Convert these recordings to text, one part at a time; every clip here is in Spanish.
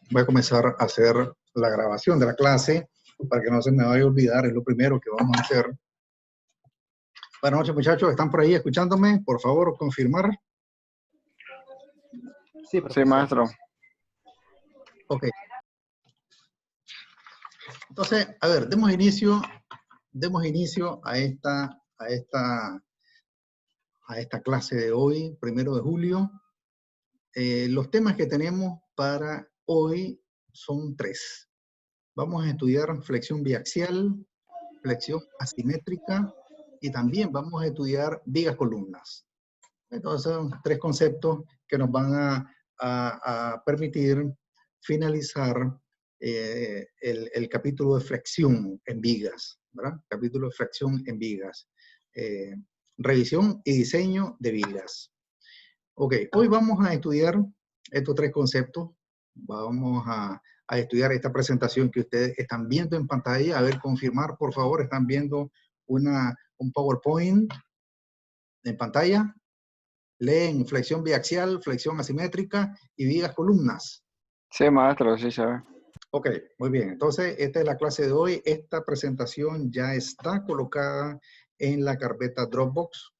Voy a comenzar a hacer la grabación de la clase para que no se me vaya a olvidar, es lo primero que vamos a hacer. Buenas noches, muchachos, ¿están por ahí escuchándome? Por favor, confirmar. Sí, profesor. Sí, maestro. Ok. Entonces, a ver, demos inicio a esta clase de hoy, 1 de julio. Los temas que tenemos para hoy son 3. Vamos a estudiar flexión biaxial, flexión asimétrica y también vamos a estudiar vigas columnas. Entonces, son 3 conceptos que nos van a permitir finalizar el capítulo de flexión en vigas, ¿verdad? Capítulo de flexión en vigas. Revisión y diseño de vigas. Ok, hoy vamos a estudiar estos 3 conceptos. Vamos a estudiar esta presentación que ustedes están viendo en pantalla. A ver, confirmar, por favor, están viendo un PowerPoint en pantalla. Leen flexión biaxial, flexión asimétrica y vigas columnas. Sí, maestro, sí se ve. Ok, muy bien. Entonces, esta es la clase de hoy. Esta presentación ya está colocada en la carpeta Dropbox.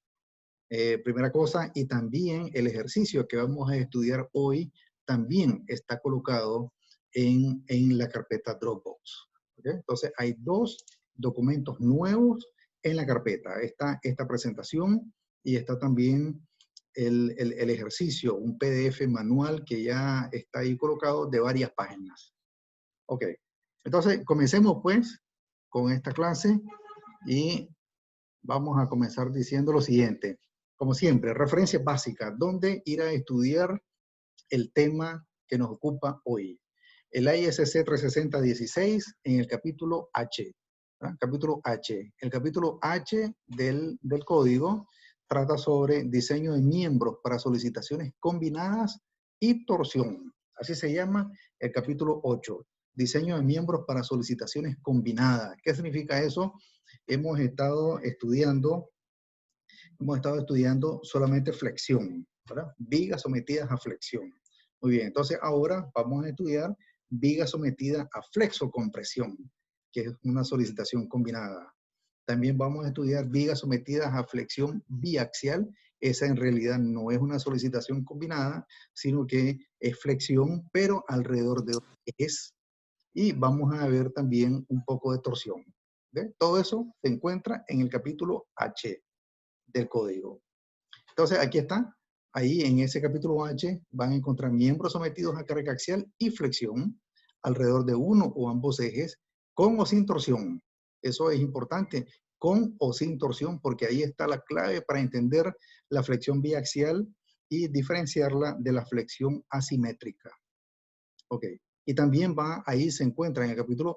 Primera cosa, y también el ejercicio que vamos a estudiar hoy también está colocado en la carpeta Dropbox. ¿Okay? Entonces, hay 2 documentos nuevos en la carpeta. Está esta presentación y está también el ejercicio, un PDF manual que ya está ahí colocado de varias páginas. Ok, entonces comencemos pues con esta clase y vamos a comenzar diciendo lo siguiente. Como siempre, referencias básicas, ¿dónde ir a estudiar el tema que nos ocupa hoy? El ISC 360-16 en el capítulo H. ¿verdad? Capítulo H. El capítulo H del código trata sobre diseño de miembros para solicitaciones combinadas y torsión. Así se llama el capítulo 8. Diseño de miembros para solicitaciones combinadas. ¿Qué significa eso? Hemos estado estudiando solamente flexión, ¿verdad? Vigas sometidas a flexión. Muy bien, entonces ahora vamos a estudiar vigas sometidas a flexocompresión, que es una solicitación combinada. También vamos a estudiar vigas sometidas a flexión biaxial. Esa en realidad no es una solicitación combinada, sino que es flexión, pero alrededor de ejes. Y vamos a ver también un poco de torsión. ¿Okay? Todo eso se encuentra en el capítulo H del código. Entonces, aquí está. Ahí en ese capítulo H van a encontrar miembros sometidos a carga axial y flexión alrededor de uno o ambos ejes, con o sin torsión. Eso es importante, con o sin torsión, porque ahí está la clave para entender la flexión biaxial y diferenciarla de la flexión asimétrica. Ok. Y también ahí se encuentra en el capítulo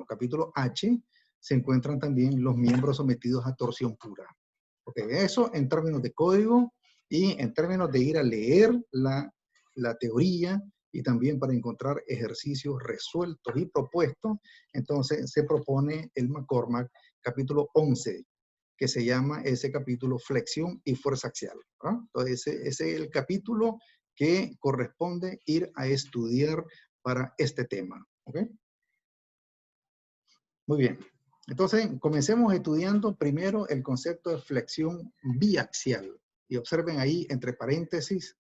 capítulo H, se encuentran también los miembros sometidos a torsión pura. Ok, eso en términos de código y en términos de ir a leer la teoría y también para encontrar ejercicios resueltos y propuestos. Entonces se propone el McCormack capítulo 11, que se llama ese capítulo flexión y fuerza axial. ¿verdad? Entonces ese es el capítulo que corresponde ir a estudiar para este tema. ¿Ok? Muy bien. Entonces, comencemos estudiando primero el concepto de flexión biaxial. Y observen ahí, entre paréntesis,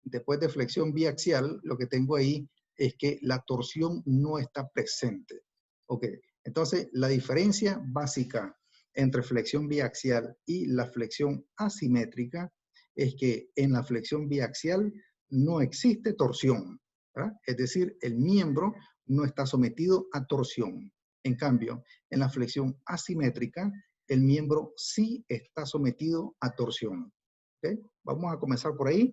después de flexión biaxial, lo que tengo ahí es que la torsión no está presente. Ok. Entonces, la diferencia básica entre flexión biaxial y la flexión asimétrica es que en la flexión biaxial no existe torsión. ¿verdad? Es decir, el miembro no está sometido a torsión. En cambio, en la flexión asimétrica, el miembro sí está sometido a torsión. ¿Okay? Vamos a comenzar por ahí.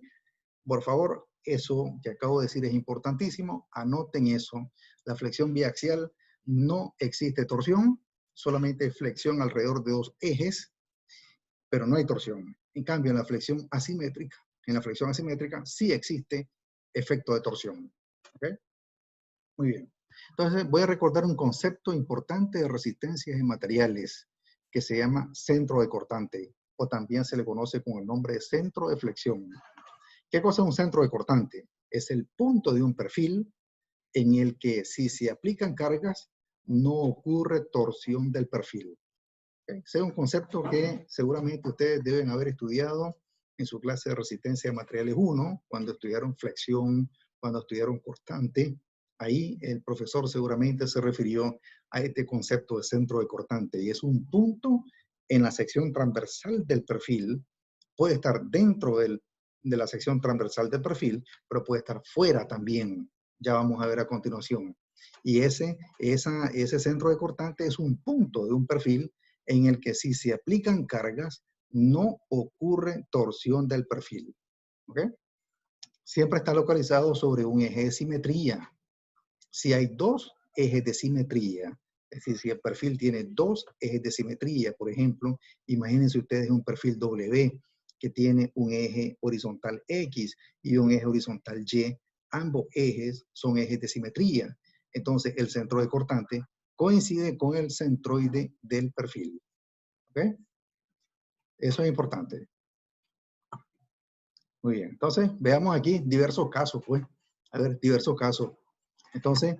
Por favor, eso que acabo de decir es importantísimo. Anoten eso. La flexión biaxial no existe torsión, solamente flexión alrededor de 2 ejes, pero no hay torsión. En cambio, en la flexión asimétrica sí existe efecto de torsión. ¿Okay? Muy bien. Entonces, voy a recordar un concepto importante de resistencias en materiales que se llama centro de cortante, o también se le conoce con el nombre de centro de flexión. ¿Qué cosa es un centro de cortante? Es el punto de un perfil en el que si se aplican cargas, no ocurre torsión del perfil. ¿Okay? Ese es un concepto que seguramente ustedes deben haber estudiado en su clase de resistencia de materiales 1, cuando estudiaron flexión, cuando estudiaron cortante. Ahí el profesor seguramente se refirió a este concepto de centro de cortante, y es un punto en la sección transversal del perfil. Puede estar dentro de la sección transversal del perfil, pero puede estar fuera también. Ya vamos a ver a continuación. Y ese centro de cortante es un punto de un perfil en el que si se aplican cargas, no ocurre torsión del perfil. ¿Ok? Siempre está localizado sobre un eje de simetría. Si hay dos ejes de simetría, es decir, si el perfil tiene dos ejes de simetría, por ejemplo, imagínense ustedes un perfil W que tiene un eje horizontal X y un eje horizontal Y, ambos ejes son ejes de simetría. Entonces, el centro de cortante coincide con el centroide del perfil. ¿Ok? Eso es importante. Muy bien. Entonces, veamos aquí diversos casos, pues. A ver, diversos casos. Entonces,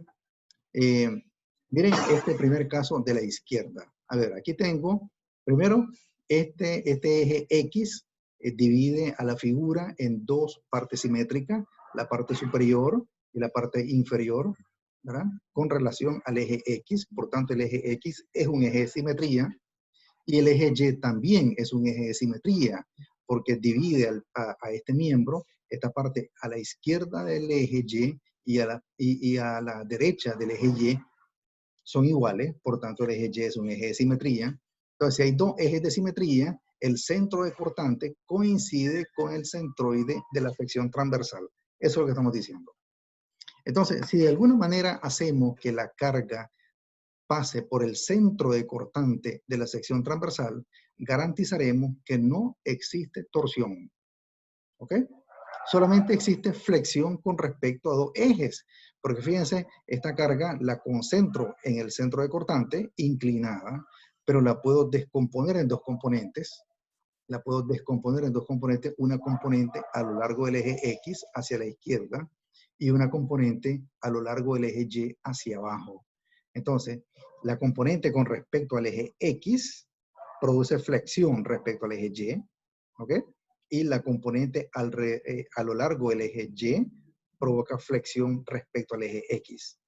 miren este primer caso de la izquierda. A ver, aquí tengo, primero, este eje X divide a la figura en dos partes simétricas, la parte superior y la parte inferior, ¿verdad? Con relación al eje X. Por tanto, el eje X es un eje de simetría. Y el eje Y también es un eje de simetría, porque divide a este miembro, esta parte a la izquierda del eje Y y a la derecha del eje Y son iguales, por tanto el eje Y es un eje de simetría. Entonces, si hay dos ejes de simetría, el centro de cortante coincide con el centroide de la sección transversal. Eso es lo que estamos diciendo. Entonces, si de alguna manera hacemos que la carga pase por el centro de cortante de la sección transversal, garantizaremos que no existe torsión. ¿Ok? Solamente existe flexión con respecto a dos ejes, porque fíjense, esta carga la concentro en el centro de cortante, inclinada, pero la puedo descomponer en dos componentes. La puedo descomponer en dos componentes, una componente a lo largo del eje X hacia la izquierda y una componente a lo largo del eje Y hacia abajo. Entonces, la componente con respecto al eje X produce flexión respecto al eje Y, ¿ok? Y la componente a lo largo del eje Y provoca flexión respecto al eje X.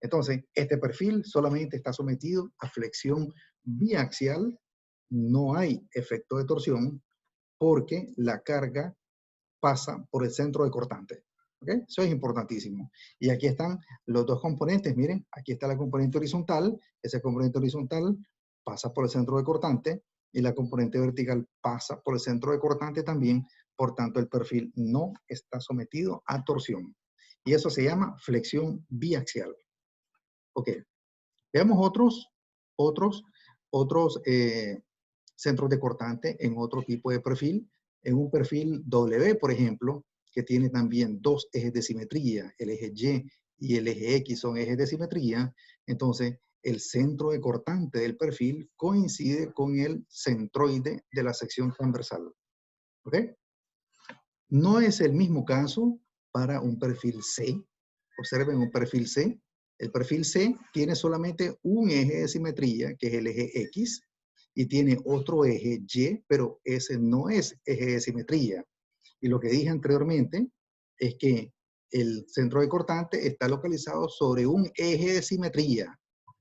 Entonces, este perfil solamente está sometido a flexión biaxial, no hay efecto de torsión porque la carga pasa por el centro de cortante. ¿Okay? Eso es importantísimo. Y aquí están los dos componentes. Miren, aquí está la componente horizontal. Esa componente horizontal pasa por el centro de cortante y la componente vertical pasa por el centro de cortante también. Por tanto, el perfil no está sometido a torsión. Y eso se llama flexión biaxial. Ok. Veamos otros centros de cortante en otro tipo de perfil. En un perfil W, por ejemplo, que tiene también dos ejes de simetría, el eje Y y el eje X son ejes de simetría, entonces el centro de cortante del perfil coincide con el centroide de la sección transversal. ¿Ok? No es el mismo caso para un perfil C. Observen un perfil C. El perfil C tiene solamente un eje de simetría, que es el eje X, y tiene otro eje Y, pero ese no es eje de simetría. Y lo que dije anteriormente es que el centro de cortante está localizado sobre un eje de simetría.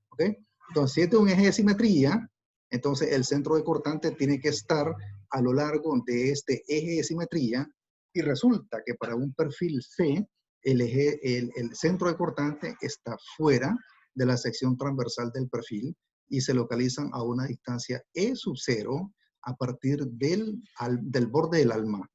¿Ok? Entonces, si este es un eje de simetría, entonces el centro de cortante tiene que estar a lo largo de este eje de simetría, y resulta que para un perfil C, el centro de cortante está fuera de la sección transversal del perfil y se localizan a una distancia E sub 0 a partir del borde del alma.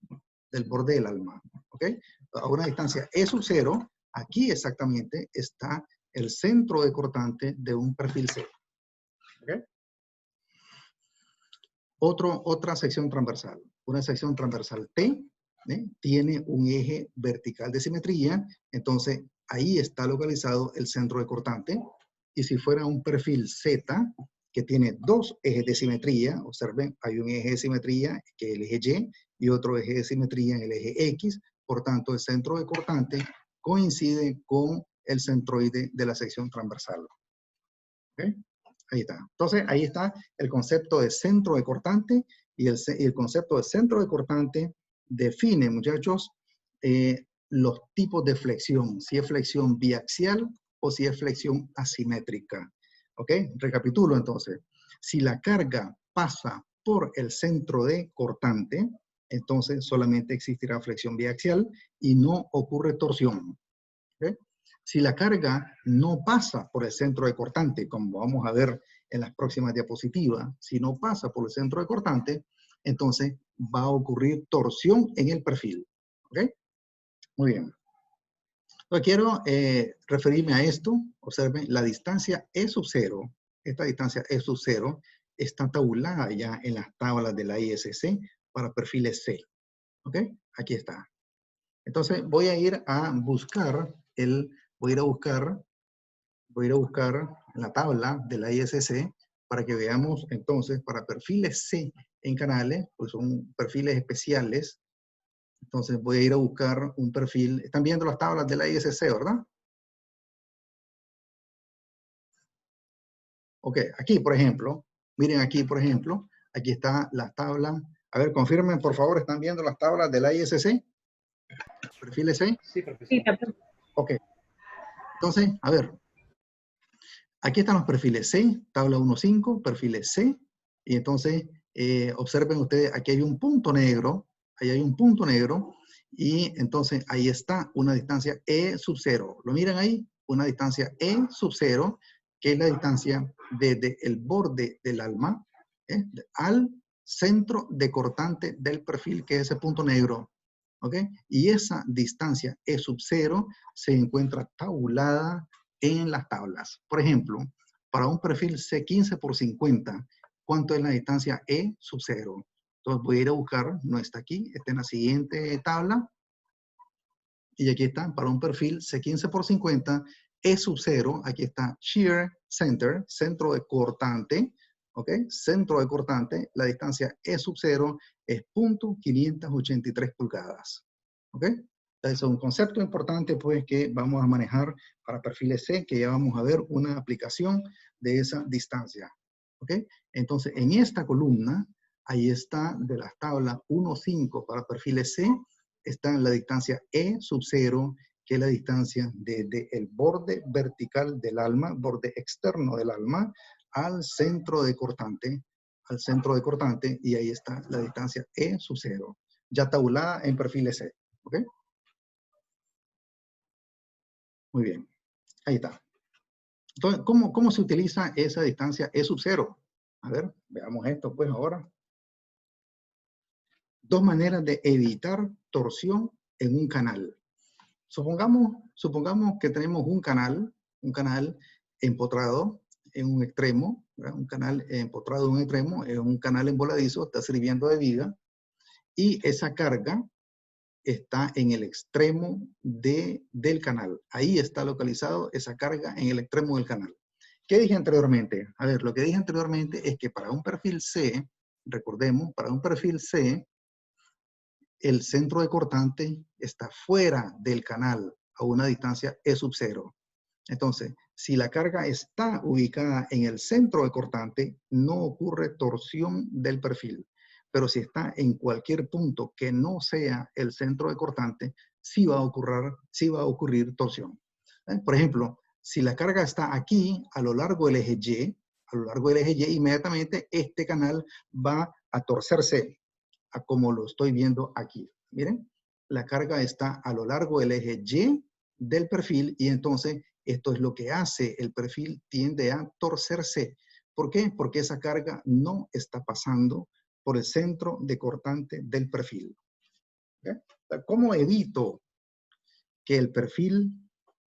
Del borde del alma. ¿Ok? A una distancia E sub 0, aquí exactamente está el centro de cortante de un perfil C. ¿Okay? Otra sección transversal. Una sección transversal T tiene un eje vertical de simetría, entonces ahí está localizado el centro de cortante. Y si fuera un perfil Z, que tiene dos ejes de simetría, observen, hay un eje de simetría, que es el eje Y, y otro eje de simetría en el eje X, Por tanto, el centro de cortante coincide con el centroide de la sección transversal. ¿Okay? Ahí está. Entonces, ahí está el concepto de centro de cortante y el concepto de centro de cortante define, muchachos, los tipos de flexión, si es flexión biaxial o si es flexión asimétrica. ¿Ok? Recapitulo entonces. Si la carga pasa por el centro de cortante, entonces solamente existirá flexión biaxial y no ocurre torsión. ¿Ok? Si la carga no pasa por el centro de cortante, como vamos a ver en las próximas diapositivas, si no pasa por el centro de cortante, entonces va a ocurrir torsión en el perfil. ¿Ok? Muy bien. Entonces quiero referirme a esto. Observen, la distancia E sub 0, esta distancia E sub 0, está tabulada ya en las tablas de la ISC para perfiles C. ¿Ok? Aquí está. Entonces voy a ir a buscar voy a ir a buscar en la tabla de la ISC para que veamos entonces para perfiles C en canales, pues son perfiles especiales. Entonces voy a ir a buscar un perfil. Están viendo las tablas de la ISC, ¿verdad? Ok, aquí por ejemplo, miren aquí por ejemplo, aquí está la tabla. A ver, confirmen por favor, ¿están viendo las tablas de la ISC? ¿Perfiles C? Sí, profesor. Ok. Entonces, a ver, aquí están los perfiles C, tabla 1.5, perfiles C, y entonces observen ustedes, aquí hay un punto negro, ahí hay un punto negro, y entonces ahí está una distancia E sub 0. ¿Lo miran ahí? Una distancia E sub 0, que es la distancia desde el borde del alma al centro de cortante del perfil, que es ese punto negro. ¿Ok? Y esa distancia E sub 0 se encuentra tabulada en las tablas. Por ejemplo, para un perfil C15 por 50, ¿cuánto es la distancia E sub 0? Entonces voy a ir a buscar, no está aquí, está en la siguiente tabla. Y aquí está, para un perfil C15 por 50, E sub 0, aquí está shear center, centro de cortante, ¿ok? Centro de cortante, la distancia E sub 0 es 0.583 pulgadas, ¿ok? Es un concepto importante pues que vamos a manejar para perfiles C, que ya vamos a ver una aplicación de esa distancia. ¿Ok? Entonces, en esta columna, ahí está de las tablas 1.5 para perfiles C, está en la distancia E sub 0, que es la distancia desde el borde vertical del alma, borde externo del alma, al centro de cortante, y ahí está la distancia E sub 0, ya tabulada en perfiles C. ¿Ok? Muy bien, ahí está. Entonces, ¿cómo se utiliza esa distancia E sub 0? A ver, veamos esto pues ahora. Dos maneras de evitar torsión en un canal. Supongamos que tenemos un canal empotrado en un extremo, ¿verdad? Un canal empotrado en un extremo, es un canal emboladizo, está sirviendo de viga, y esa carga está en el extremo del canal. Ahí está localizado esa carga en el extremo del canal. ¿Qué dije anteriormente? A ver, lo que dije anteriormente es que para un perfil C, recordemos, para un perfil C, el centro de cortante está fuera del canal a una distancia E sub 0. Entonces, si la carga está ubicada en el centro de cortante, no ocurre torsión del perfil. Pero si está en cualquier punto que no sea el centro de cortante, sí va a ocurrir torsión. Por ejemplo, si la carga está aquí a lo largo del eje Y, inmediatamente este canal va a torcerse, a como lo estoy viendo aquí. Miren, la carga está a lo largo del eje Y del perfil y entonces esto es lo que hace, el perfil tiende a torcerse. ¿Por qué? Porque esa carga no está pasando por el centro de cortante del perfil. ¿Okay? ¿Cómo evito que el perfil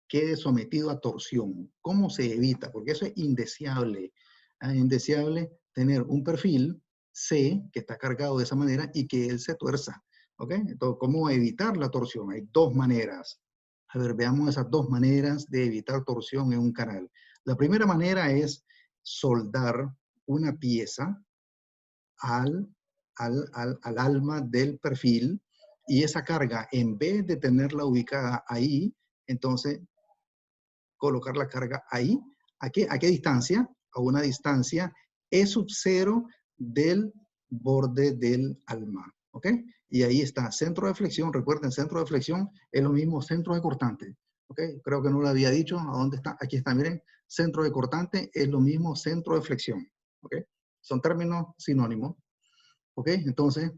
quede sometido a torsión? ¿Cómo se evita? Porque eso es indeseable. Es indeseable tener un perfil C que está cargado de esa manera y que él se tuerza. ¿Ok? Entonces, ¿cómo evitar la torsión? Hay dos maneras. A ver, veamos esas dos maneras de evitar torsión en un canal. La primera manera es soldar una pieza al alma del perfil Y esa carga, en vez de tenerla ubicada ahí, entonces colocar la carga ahí. ¿A qué distancia? A una distancia E sub 0 del borde del alma. ¿Ok? Y ahí está, centro de flexión. Recuerden, centro de flexión es lo mismo centro de cortante. ¿Ok? Creo que no lo había dicho. ¿A dónde está? Aquí está, miren. Centro de cortante es lo mismo centro de flexión. ¿Ok? Son términos sinónimos. ¿Ok? Entonces,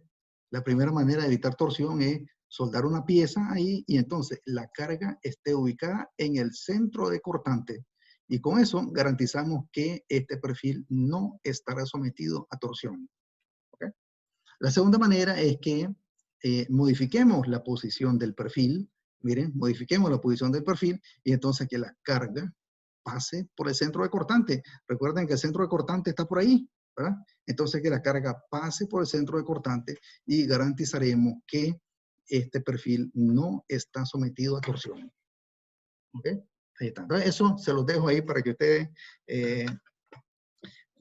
la primera manera de evitar torsión es soldar una pieza ahí y entonces la carga esté ubicada en el centro de cortante. Y con eso garantizamos que este perfil no estará sometido a torsión. ¿Ok? La segunda manera es que modifiquemos la posición del perfil. Miren, modifiquemos la posición del perfil y entonces que la carga pase por el centro de cortante. Recuerden que el centro de cortante está por ahí, ¿verdad? Entonces que la carga pase por el centro de cortante y garantizaremos que este perfil no está sometido a torsión. ¿Ok? Ahí está. Entonces eso se los dejo ahí para que ustedes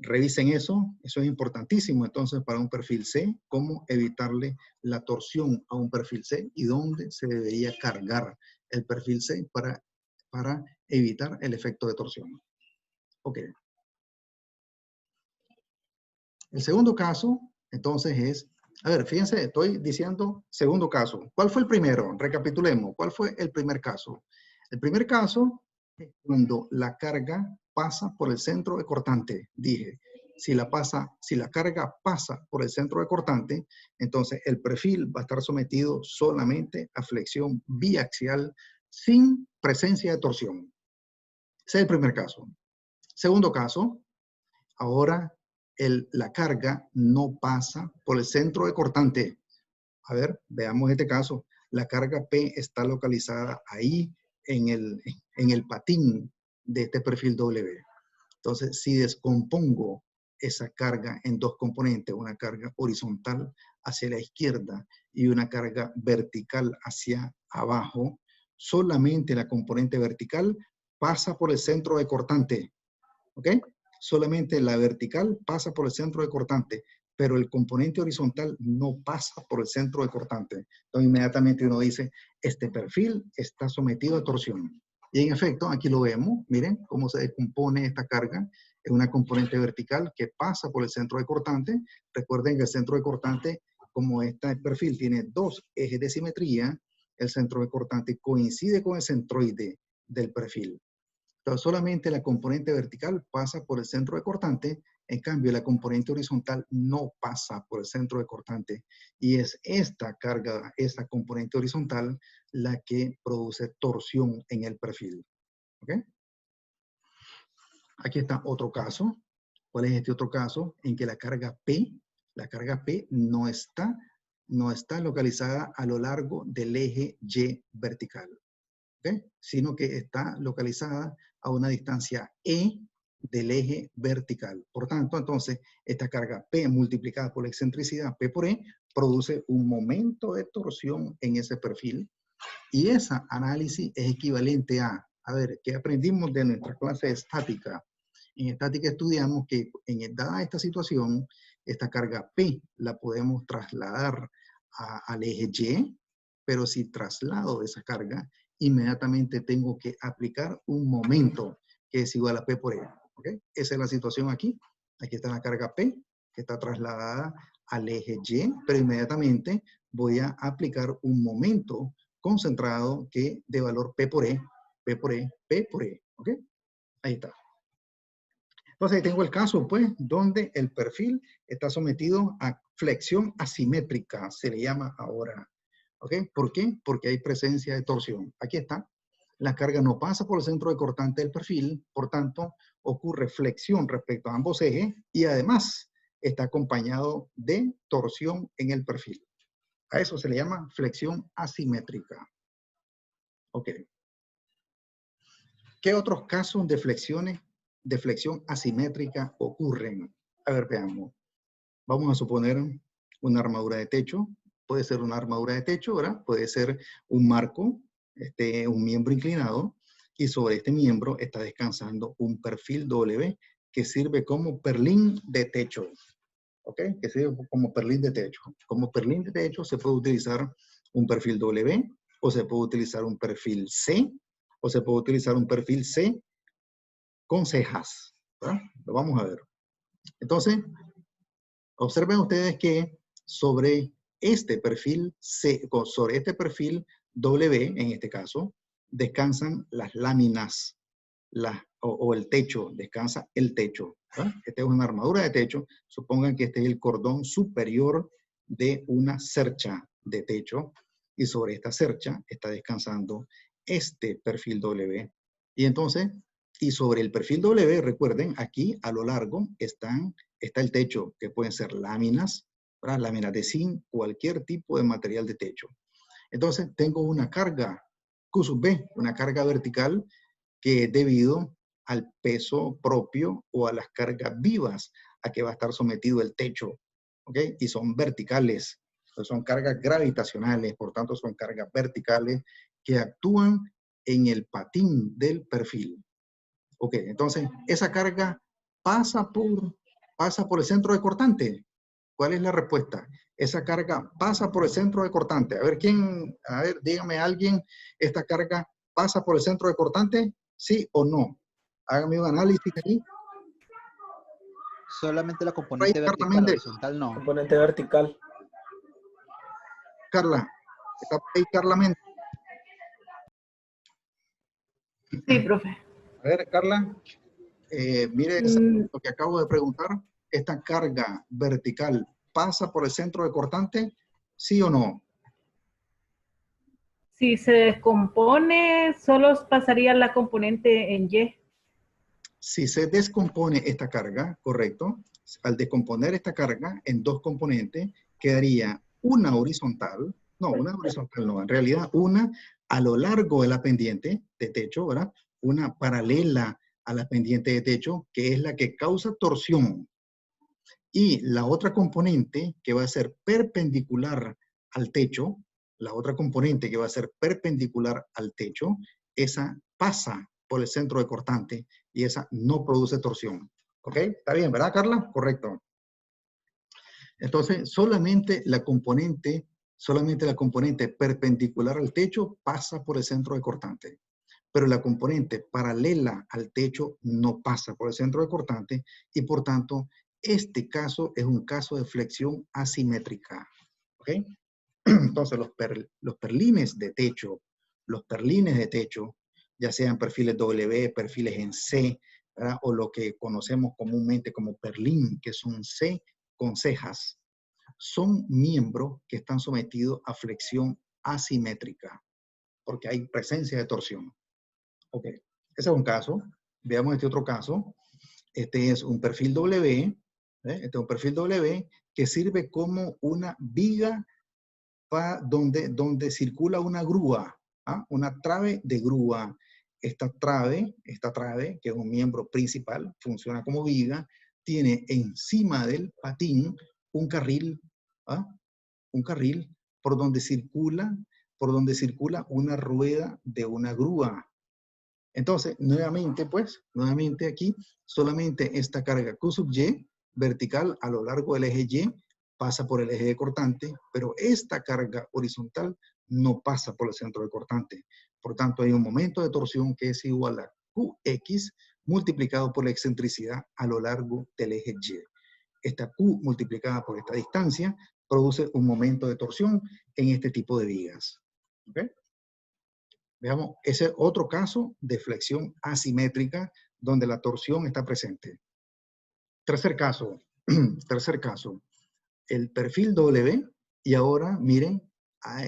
revisen eso. Eso es importantísimo entonces para un perfil C, cómo evitarle la torsión a un perfil C y dónde se debería cargar el perfil C para evitar el efecto de torsión. Ok. El segundo caso, entonces, es, a ver, fíjense, estoy diciendo segundo caso. ¿Cuál fue el primero? Recapitulemos. ¿Cuál fue el primer caso? El primer caso es cuando la carga pasa por el centro de cortante. Dije, si la carga pasa por el centro de cortante, entonces el perfil va a estar sometido solamente a flexión biaxial sin presencia de torsión. Ese es el primer caso. Segundo caso, ahora la carga no pasa por el centro de cortante. A ver, veamos este caso. La carga P está localizada ahí en el patín de este perfil W. Entonces, si descompongo esa carga en dos componentes, una carga horizontal hacia la izquierda y una carga vertical hacia abajo, solamente la componente vertical pasa por el centro de cortante. ¿Ok? Solamente la vertical pasa por el centro de cortante, pero el componente horizontal no pasa por el centro de cortante. Entonces, inmediatamente uno dice, este perfil está sometido a torsión. Y en efecto, aquí lo vemos, miren cómo se descompone esta carga. Es una componente vertical que pasa por el centro de cortante. Recuerden que el centro de cortante, como este perfil tiene dos ejes de simetría, el centro de cortante coincide con el centroide del perfil. Entonces, solamente la componente vertical pasa por el centro de cortante, en cambio la componente horizontal no pasa por el centro de cortante. Y es esta carga, esta componente horizontal, la que produce torsión en el perfil. ¿Ok? Aquí está otro caso. ¿Cuál es este otro caso? En que la carga P no está localizada a lo largo del eje Y vertical. ¿Okay? Sino que está localizada a una distancia E del eje vertical. Por tanto, entonces, esta carga P multiplicada por la excentricidad P por E produce un momento de torsión en ese perfil y ese análisis es equivalente a ver, ¿qué aprendimos de nuestra clase de estática? En estática estudiamos que dada esta situación, esta carga P la podemos trasladar al eje Y, pero si traslado esa carga, inmediatamente tengo que aplicar un momento que es igual a P por E. ¿Okay? Esa es la situación aquí. Aquí está la carga P, que está trasladada al eje Y, pero inmediatamente voy a aplicar un momento concentrado que de valor P por E, P por E, P por E. ¿Ok? Ahí está. Entonces, ahí tengo el caso, pues, donde el perfil está sometido a flexión asimétrica, se le llama ahora. ¿Ok? ¿Por qué? Porque hay presencia de torsión. Aquí está. La carga no pasa por el centro de cortante del perfil, por tanto, ocurre flexión respecto a ambos ejes y además está acompañado de torsión en el perfil. A eso se le llama flexión asimétrica. Ok. ¿Qué otros casos de flexión asimétrica ocurren? A ver, veamos. Vamos a suponer una armadura de techo. Puede ser una armadura de techo, ¿verdad? Puede ser un marco, un miembro inclinado, y sobre este miembro está descansando un perfil W que sirve como perlín de techo. ¿Ok? Que sirve como perlín de techo. Como perlín de techo se puede utilizar un perfil W, o se puede utilizar un perfil C, o se puede utilizar un perfil C con cejas, ¿verdad? Lo vamos a ver. Entonces, observen ustedes que sobre este perfil C, sobre este perfil W, en este caso, descansan las láminas, o el techo, descansa el techo, ¿verdad? Esta es una armadura de techo. Supongan que este es el cordón superior de una cercha de techo, y sobre esta cercha está descansando este perfil W. Y entonces, y sobre el perfil W, recuerden, aquí a lo largo está el techo, que pueden ser láminas, ¿verdad? Láminas de zinc, cualquier tipo de material de techo. Entonces, tengo una carga Q sub B, una carga vertical, que es debido al peso propio o a las cargas vivas a que va a estar sometido el techo, ¿ok? Y son verticales, son cargas gravitacionales, por tanto son cargas verticales que actúan en el patín del perfil. Ok, entonces esa carga pasa por el centro de cortante. ¿Cuál es la respuesta? Esa carga pasa por el centro de cortante. A ver, dígame alguien, ¿esta carga pasa por el centro de cortante? ¿Sí o no? Hágame un análisis ahí. Solamente la Por ahí, componente Carla vertical, Méndez. horizontal no. Componente vertical. Carla, ¿está por ahí Carla Méndez? Sí, profe. A ver, Carla, mire lo que acabo de preguntar. ¿Esta carga vertical pasa por el centro de cortante? ¿Sí o no? Si se descompone, solo pasaría la componente en Y. Si se descompone esta carga, correcto, al descomponer esta carga en dos componentes, quedaría una horizontal, en realidad una a lo largo de la pendiente de techo, ¿verdad? Una paralela a la pendiente de techo, que es la que causa torsión. Y la otra componente que va a ser perpendicular al techo, la otra componente que va a ser perpendicular al techo, esa pasa por el centro de cortante y esa no produce torsión. ¿Ok? ¿Está bien, verdad, Carla? Correcto. Entonces, solamente la componente perpendicular al techo pasa por el centro de cortante. Pero la componente paralela al techo no pasa por el centro de cortante y por tanto este caso es un caso de flexión asimétrica. ¿Ok? Entonces los perlines de techo, ya sean perfiles W, perfiles en C, ¿verdad? O lo que conocemos comúnmente como perlín, que es un C con cejas, son miembros que están sometidos a flexión asimétrica porque hay presencia de torsión. Ok, ese es un caso. Veamos este otro caso. Este es un perfil W, este es un perfil W que sirve como una viga donde circula una grúa, una trave de grúa. Esta trave, que es un miembro principal, funciona como viga, tiene encima del patín un carril, un carril por donde circula una rueda de una grúa. Entonces, nuevamente aquí, solamente esta carga Q sub Y vertical a lo largo del eje Y pasa por el eje de cortante, pero esta carga horizontal no pasa por el centro de cortante. Por tanto, hay un momento de torsión que es igual a QX multiplicado por la excentricidad a lo largo del eje Y. Esta Q multiplicada por esta distancia produce un momento de torsión en este tipo de vigas. ¿Okay? Veamos, ese es otro caso de flexión asimétrica donde la torsión está presente. Tercer caso, el perfil W, y ahora miren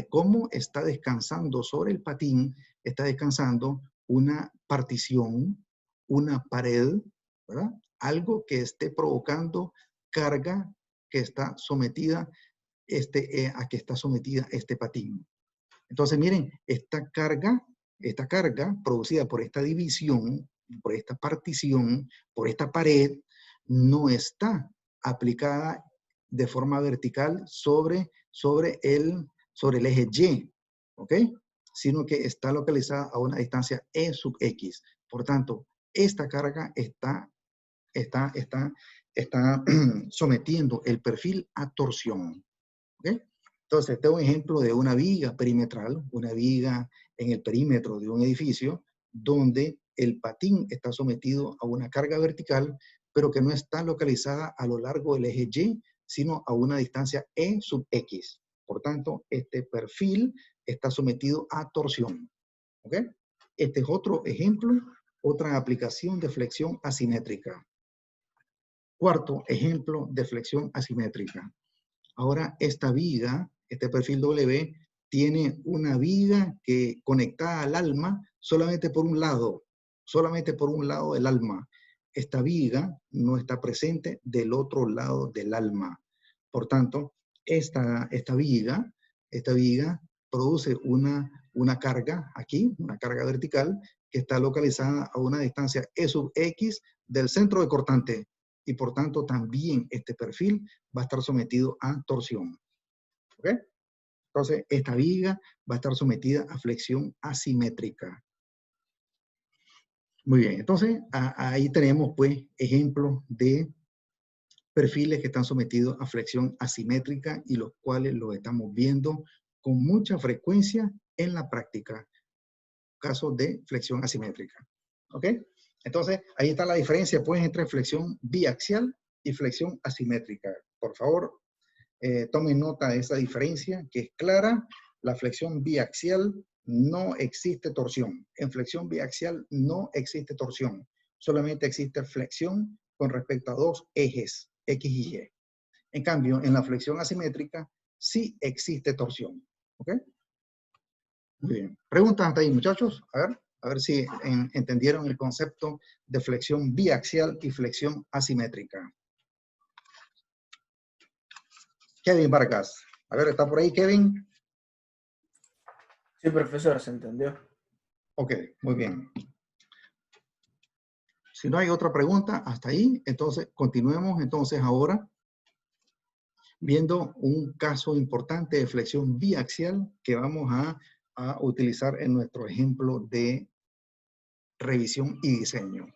cómo está descansando sobre el patín, está descansando una partición, una pared, ¿verdad? Algo que esté provocando carga que está sometida, a que está sometida este patín. Entonces, miren, esta carga producida por esta división, por esta partición, por esta pared, no está aplicada de forma vertical sobre el eje Y, ¿ok? Sino que está localizada a una distancia E sub X. Por tanto, esta carga está sometiendo el perfil a torsión, ¿ok? Entonces, este es un ejemplo de una viga perimetral, una viga en el perímetro de un edificio, donde el patín está sometido a una carga vertical, pero que no está localizada a lo largo del eje Y, sino a una distancia E sub X. Por tanto, este perfil está sometido a torsión. ¿Ok? Este es otro ejemplo, otra aplicación de flexión asimétrica. Cuarto ejemplo de flexión asimétrica. Ahora esta viga, este perfil W, tiene una viga que conectada al alma solamente por un lado del alma. Esta viga no está presente del otro lado del alma. Por tanto, esta viga produce una carga aquí, una carga vertical, que está localizada a una distancia E sub X del centro de cortante. Y por tanto, también este perfil va a estar sometido a torsión. ¿Ok? Entonces, esta viga va a estar sometida a flexión asimétrica. Muy bien, entonces ahí tenemos pues ejemplos de perfiles que están sometidos a flexión asimétrica y los cuales los estamos viendo con mucha frecuencia en la práctica. Casos de flexión asimétrica. ¿Ok? Entonces, ahí está la diferencia pues entre flexión biaxial y flexión asimétrica. Por favor, tomen nota de esa diferencia que es clara. La flexión biaxial no existe torsión. En flexión biaxial no existe torsión. Solamente existe flexión con respecto a dos ejes, X y Y. En cambio, en la flexión asimétrica sí existe torsión. ¿Ok? Muy bien. Preguntas hasta ahí, muchachos. A ver si entendieron el concepto de flexión biaxial y flexión asimétrica. Kevin Vargas. A ver, ¿está por ahí, Kevin? Sí, profesor, se entendió. Ok, muy bien. Si no hay otra pregunta, hasta ahí. Entonces, continuemos entonces ahora viendo un caso importante de flexión biaxial que vamos a utilizar en nuestro ejemplo de revisión y diseño.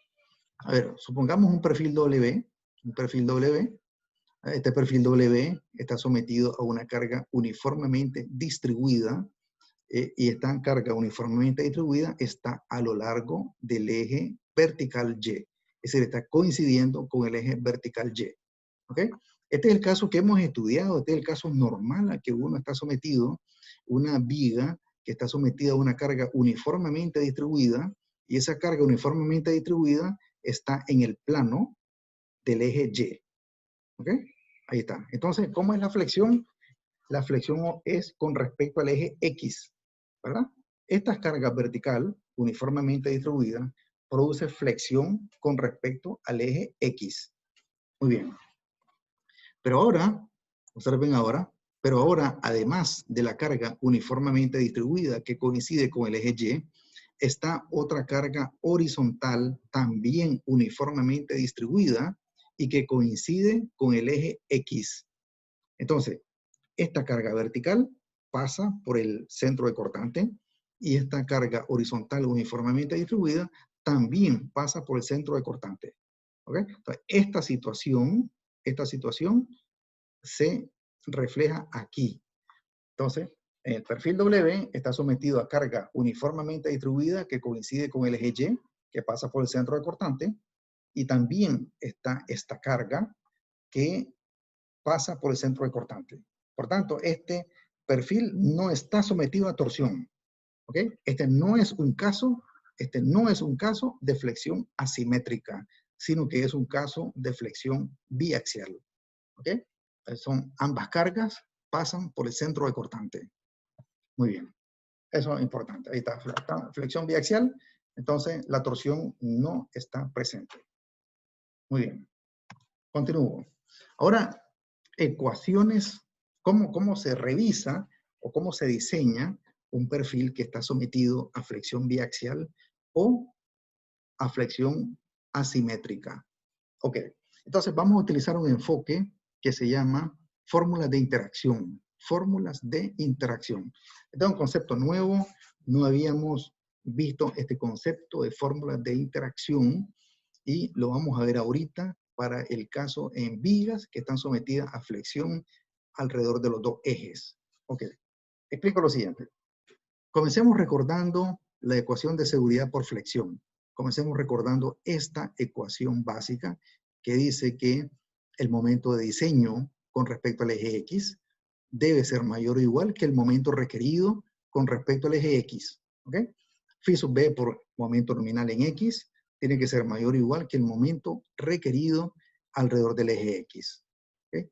A ver, supongamos un perfil W. Este perfil W está sometido a una carga uniformemente distribuida y esta carga uniformemente distribuida está a lo largo del eje vertical Y. Es decir, está coincidiendo con el eje vertical Y. ¿Ok? Este es el caso que hemos estudiado, este es el caso normal a que uno está sometido, una viga que está sometida a una carga uniformemente distribuida y esa carga uniformemente distribuida está en el plano del eje Y. ¿Ok? Ahí está. Entonces, ¿cómo es la flexión? La flexión es con respecto al eje X, ¿verdad? Esta carga vertical, uniformemente distribuida, produce flexión con respecto al eje X. Muy bien. Pero ahora, observen ahora, pero ahora, además de la carga uniformemente distribuida que coincide con el eje Y, está otra carga horizontal también uniformemente distribuida y que coincide con el eje X. Entonces, esta carga vertical pasa por el centro de cortante y esta carga horizontal uniformemente distribuida también pasa por el centro de cortante. ¿Okay? Entonces, esta situación se refleja aquí. Entonces, el perfil W está sometido a carga uniformemente distribuida que coincide con el eje Y, que pasa por el centro de cortante, y también está esta carga que pasa por el centro de cortante. Por tanto, este perfil no está sometido a torsión. ¿Ok? Este no es un caso de flexión asimétrica, sino que es un caso de flexión biaxial. ¿Ok? Son ambas cargas pasan por el centro de cortante. Muy bien. Eso es importante. Ahí está. Flexión biaxial. Entonces, la torsión no está presente. Muy bien. Continúo. Ahora, ecuaciones, ¿cómo se revisa o cómo se diseña un perfil que está sometido a flexión biaxial o a flexión asimétrica? Ok, entonces vamos a utilizar un enfoque que se llama fórmulas de interacción. Fórmulas de interacción. Este es un concepto nuevo, no habíamos visto este concepto de fórmulas de interacción y lo vamos a ver ahorita para el caso en vigas que están sometidas a flexión alrededor de los dos ejes. Ok, explico lo siguiente. Comencemos recordando la ecuación de seguridad por flexión. Comencemos recordando esta ecuación básica que dice que el momento de diseño con respecto al eje X debe ser mayor o igual que el momento requerido con respecto al eje X. ¿Ok? Phi sub B por momento nominal en X tiene que ser mayor o igual que el momento requerido alrededor del eje X. ¿Ok?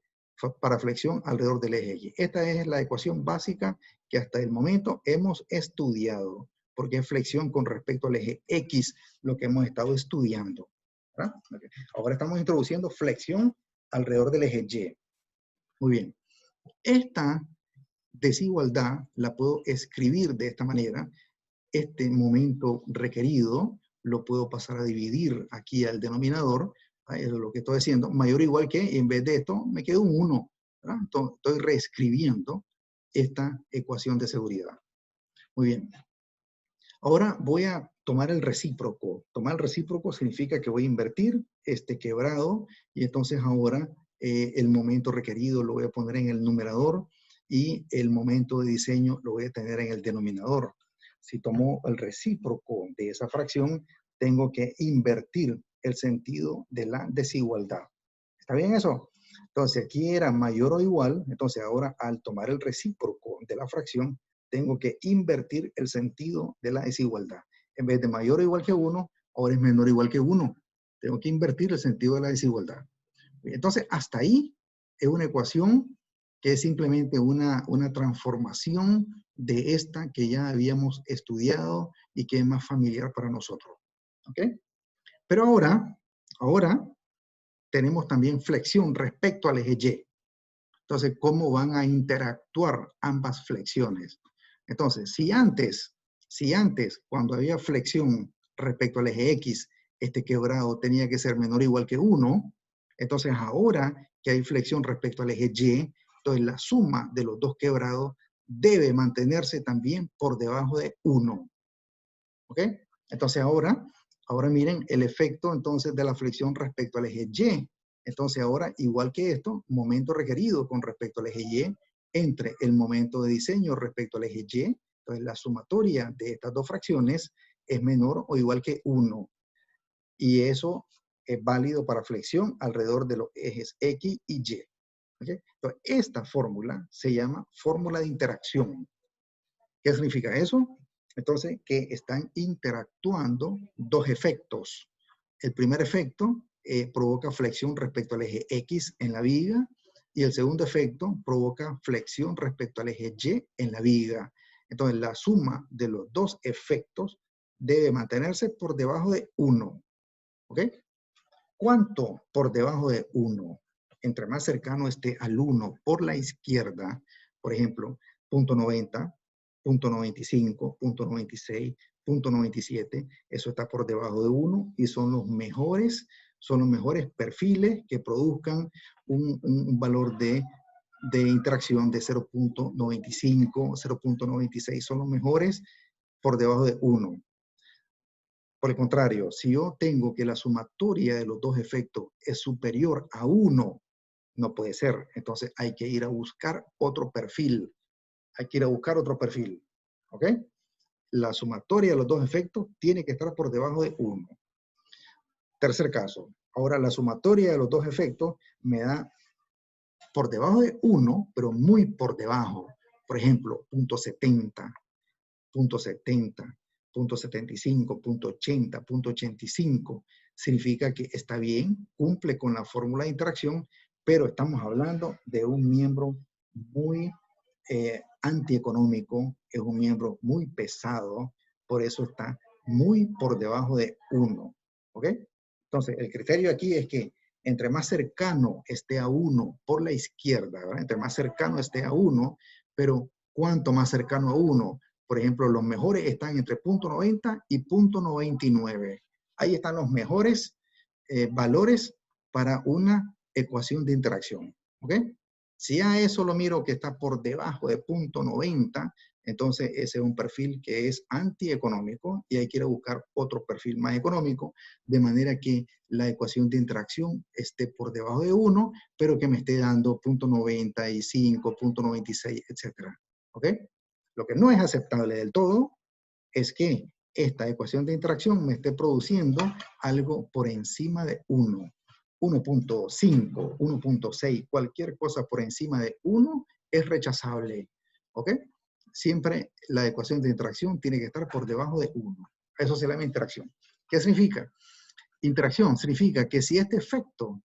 Para flexión alrededor del eje X. Esta es la ecuación básica que hasta el momento hemos estudiado, porque es flexión con respecto al eje X lo que hemos estado estudiando. ¿Verdad? Okay. Ahora estamos introduciendo flexión alrededor del eje Y. Muy bien. Esta desigualdad la puedo escribir de esta manera. Este momento requerido lo puedo pasar a dividir aquí al denominador. Es lo que estoy haciendo. Mayor o igual que, y en vez de esto, me quedo un 1. ¿Verdad? Entonces, estoy reescribiendo esta ecuación de seguridad. Muy bien. Ahora voy a tomar el recíproco. Tomar el recíproco significa que voy a invertir este quebrado y entonces ahora el momento requerido lo voy a poner en el numerador y el momento de diseño lo voy a tener en el denominador. Si tomo el recíproco de esa fracción, tengo que invertir el sentido de la desigualdad. ¿Está bien eso? Entonces aquí era mayor o igual, entonces ahora al tomar el recíproco de la fracción, tengo que invertir el sentido de la desigualdad. En vez de mayor o igual que 1, ahora es menor o igual que 1. Tengo que invertir el sentido de la desigualdad. Entonces, hasta ahí es una ecuación que es simplemente una transformación de esta que ya habíamos estudiado y que es más familiar para nosotros. ¿Ok? Pero ahora tenemos también flexión respecto al eje Y. Entonces, ¿cómo van a interactuar ambas flexiones? Entonces, si antes, cuando había flexión respecto al eje X, este quebrado tenía que ser menor o igual que 1, entonces ahora que hay flexión respecto al eje Y, entonces la suma de los dos quebrados debe mantenerse también por debajo de 1. ¿Ok? Entonces ahora miren el efecto entonces de la flexión respecto al eje Y. Entonces ahora, igual que esto, momento requerido con respecto al eje Y, entre el momento de diseño respecto al eje Y, entonces la sumatoria de estas dos fracciones es menor o igual que 1. Y eso es válido para flexión alrededor de los ejes X y Y. ¿Okay? Entonces, esta fórmula se llama fórmula de interacción. ¿Qué significa eso? Entonces, que están interactuando dos efectos. El primer efecto provoca flexión respecto al eje X en la viga y el segundo efecto provoca flexión respecto al eje Y en la viga. Entonces, la suma de los dos efectos debe mantenerse por debajo de 1. ¿Ok? ¿Cuánto por debajo de 1? Entre más cercano esté al 1 por la izquierda, por ejemplo, 0.90, 0.95, 0.96, 0.97, eso está por debajo de 1 y son los mejores perfiles que produzcan un valor de interacción de 0.95, 0.96, son los mejores por debajo de 1. Por el contrario, si yo tengo que la sumatoria de los dos efectos es superior a 1, no puede ser. Entonces hay que ir a buscar otro perfil. ¿Ok? La sumatoria de los dos efectos tiene que estar por debajo de 1. Tercer caso. Ahora la sumatoria de los dos efectos me da por debajo de 1, pero muy por debajo. Por ejemplo, 0.70, 0.70. 0.75, 0.80, 0.85, significa que está bien, cumple con la fórmula de interacción, pero estamos hablando de un miembro muy antieconómico, es un miembro muy pesado, por eso está muy por debajo de 1. ¿Ok? Entonces, el criterio aquí es que entre más cercano esté a 1 por la izquierda, ¿verdad? Entre más cercano esté a 1, pero ¿cuánto más cercano a 1? Por ejemplo, los mejores están entre 0.90 y 0.99. Ahí están los mejores valores para una ecuación de interacción. ¿Ok? Si a eso lo miro que está por debajo de 0.90, entonces ese es un perfil que es antieconómico y hay que ir a buscar otro perfil más económico, de manera que la ecuación de interacción esté por debajo de 1, pero que me esté dando 0.95, 0.96, etc. ¿Ok? Lo que no es aceptable del todo es que esta ecuación de interacción me esté produciendo algo por encima de 1. 1.5, 1.6, cualquier cosa por encima de 1 es rechazable. ¿Ok? Siempre la ecuación de interacción tiene que estar por debajo de 1. Eso se llama interacción. ¿Qué significa? Interacción significa que si este efecto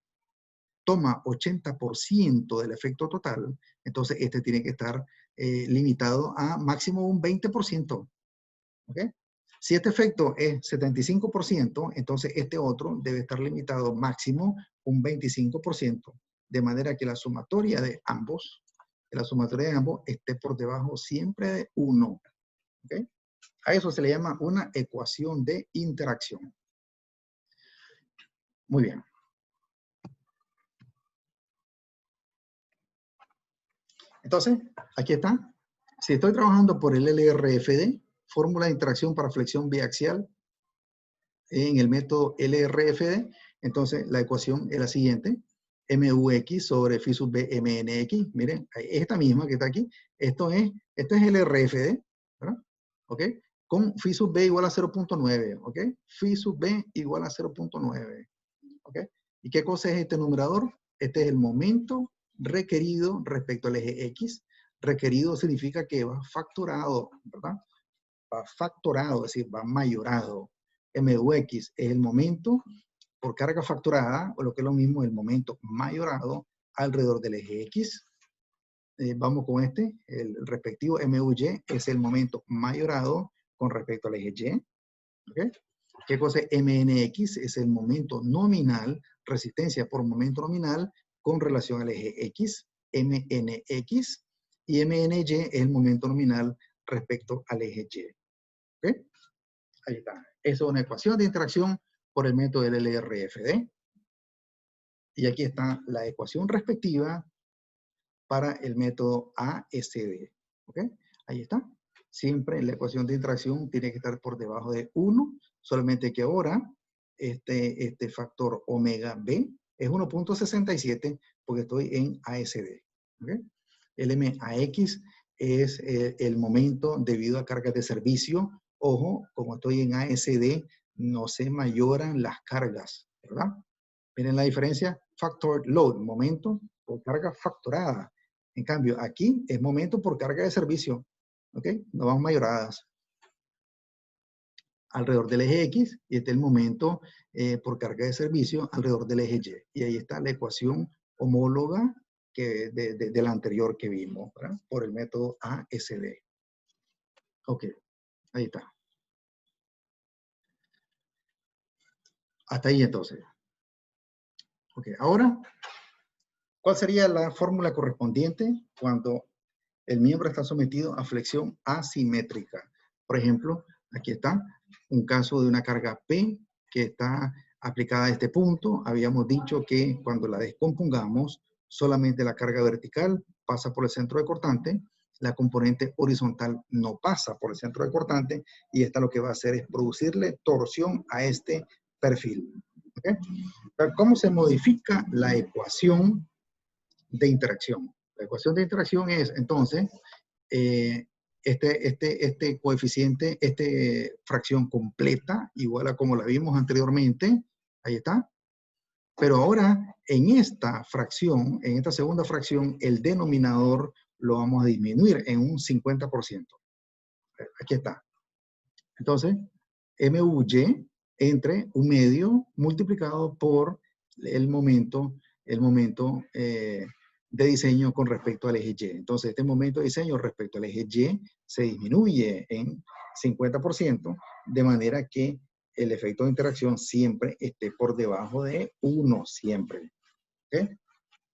toma 80% del efecto total, entonces este tiene que estar limitado a máximo un 20%. ¿Ok? Si este efecto es 75%, entonces este otro debe estar limitado máximo un 25%, de manera que la sumatoria de ambos esté por debajo siempre de 1. ¿Ok? A eso se le llama una ecuación de interacción. Muy bien. Entonces, aquí está. Si estoy trabajando por el LRFD, fórmula de interacción para flexión biaxial en el método LRFD, entonces la ecuación es la siguiente. MUX sobre phi sub B MNX. Miren, esta misma que está aquí. Esto es LRFD, ¿verdad? ¿Ok? Con phi sub B igual a 0.9, ¿ok? Phi sub B igual a 0.9, ¿ok? ¿Y qué cosa es este numerador? Este es el momento requerido respecto al eje X. Requerido significa que va factorado, ¿verdad? Va factorado, es decir, va mayorado. MUX es el momento por carga factorada, o lo que es lo mismo, el momento mayorado alrededor del eje X. Vamos con este, el respectivo MUY es el momento mayorado con respecto al eje Y. ¿Okay? ¿Qué cosa es MNX? Es el momento nominal, resistencia por momento nominal con relación al eje X, MNX, y MNY es el momento nominal respecto al eje Y. ¿Ok? Ahí está. Esa es una ecuación de interacción por el método del LRFD. Y aquí está la ecuación respectiva para el método ASD. ¿Ok? Ahí está. Siempre la ecuación de interacción tiene que estar por debajo de 1, solamente que ahora este factor omega B es 1.67 porque estoy en ASD. ¿Okay? El MAX es el momento debido a cargas de servicio. Ojo, como estoy en ASD, no se mayoran las cargas, ¿verdad? Miren la diferencia, factor load, momento por carga factorada. En cambio, aquí es momento por carga de servicio. ¿Ok? No van mayoradas. Alrededor del eje X, y este es el momento por carga de servicio alrededor del eje Y. Y ahí está la ecuación homóloga de la anterior que vimos, ¿verdad? Por el método ASD. Ok, ahí está. Hasta ahí entonces. Ok, ahora, ¿cuál sería la fórmula correspondiente cuando el miembro está sometido a flexión asimétrica? Por ejemplo, aquí está un caso de una carga P que está aplicada a este punto. Habíamos dicho que cuando la descompongamos, solamente la carga vertical pasa por el centro de cortante, la componente horizontal no pasa por el centro de cortante, y esta lo que va a hacer es producirle torsión a este perfil. ¿Okay? Pero ¿cómo se modifica la ecuación de interacción? La ecuación de interacción es, entonces, este coeficiente, fracción completa, igual a como la vimos anteriormente, ahí está. Pero ahora, en esta fracción, en esta segunda fracción, el denominador lo vamos a disminuir en un 50%. Aquí está. Entonces, MUY entre un medio multiplicado por el momento de diseño con respecto al eje Y. Entonces, este momento de diseño respecto al eje Y se disminuye en 50%, de manera que el efecto de interacción siempre esté por debajo de 1, siempre. ¿Okay?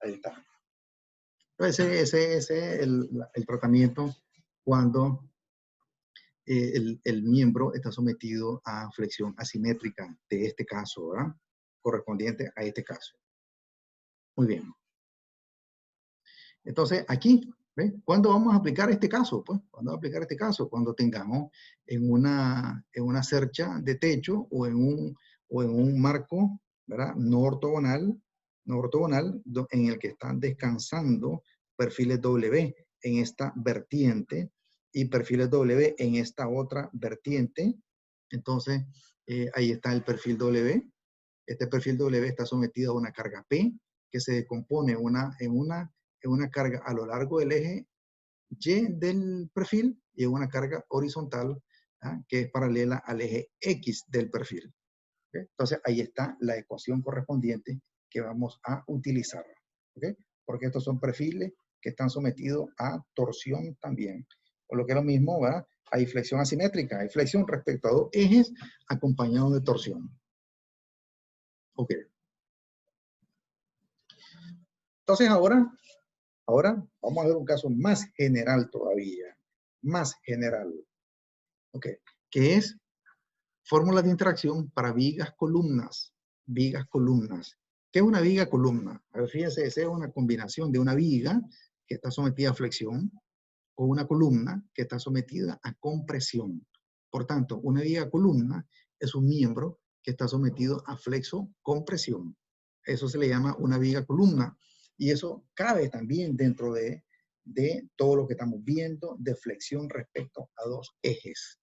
Ahí está. Entonces, ese es el tratamiento cuando el miembro está sometido a flexión asimétrica de este caso, ¿verdad? Correspondiente a este caso. Muy bien. Entonces, aquí, ¿ves? ¿Cuándo vamos a aplicar este caso? Pues, ¿cuándo vamos a aplicar este caso? Cuando tengamos en una cercha de techo o en un marco, ¿verdad? No ortogonal, en el que están descansando perfiles W. en esta vertiente y perfiles W en esta otra vertiente. Entonces, ahí está el perfil W. Este perfil W está sometido a una carga P que se descompone en una carga a lo largo del eje Y del perfil y en una carga horizontal, que es paralela al eje X del perfil. ¿Okay? Entonces, ahí está la ecuación correspondiente que vamos a utilizar. ¿Okay? Porque estos son perfiles que están sometidos a torsión también. O lo que es lo mismo, ¿verdad? Hay flexión asimétrica, hay flexión respecto a dos ejes acompañado de torsión. Ok. Entonces ahora vamos a ver un caso más general todavía. Más general. Ok. Que es fórmulas de interacción para vigas columnas. Vigas columnas. ¿Qué es una viga columna? A ver, fíjense, esa es una combinación de una viga que está sometida a flexión o una columna que está sometida a compresión. Por tanto, una viga columna es un miembro que está sometido a flexo-compresión. Eso se le llama una viga columna. Y eso cabe también dentro de todo lo que estamos viendo de flexión respecto a dos ejes.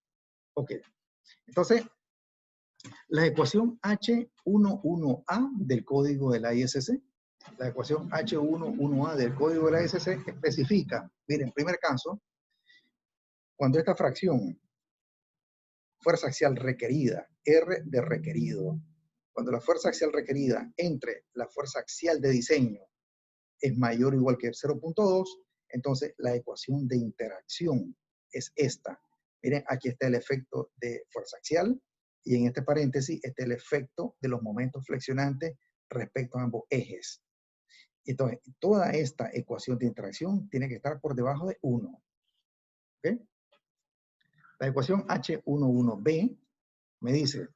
Ok. Entonces, la ecuación H11A del código de la ISC, la ecuación H11A del código de la ISC especifica, miren, en primer caso, cuando esta fracción, fuerza axial requerida, R de requerido, cuando la fuerza axial requerida entre la fuerza axial de diseño es mayor o igual que 0.2, entonces la ecuación de interacción es esta. Miren, aquí está el efecto de fuerza axial y en este paréntesis está el efecto de los momentos flexionantes respecto a ambos ejes. Entonces, toda esta ecuación de interacción tiene que estar por debajo de 1. ¿Ok? La ecuación H11B me dice,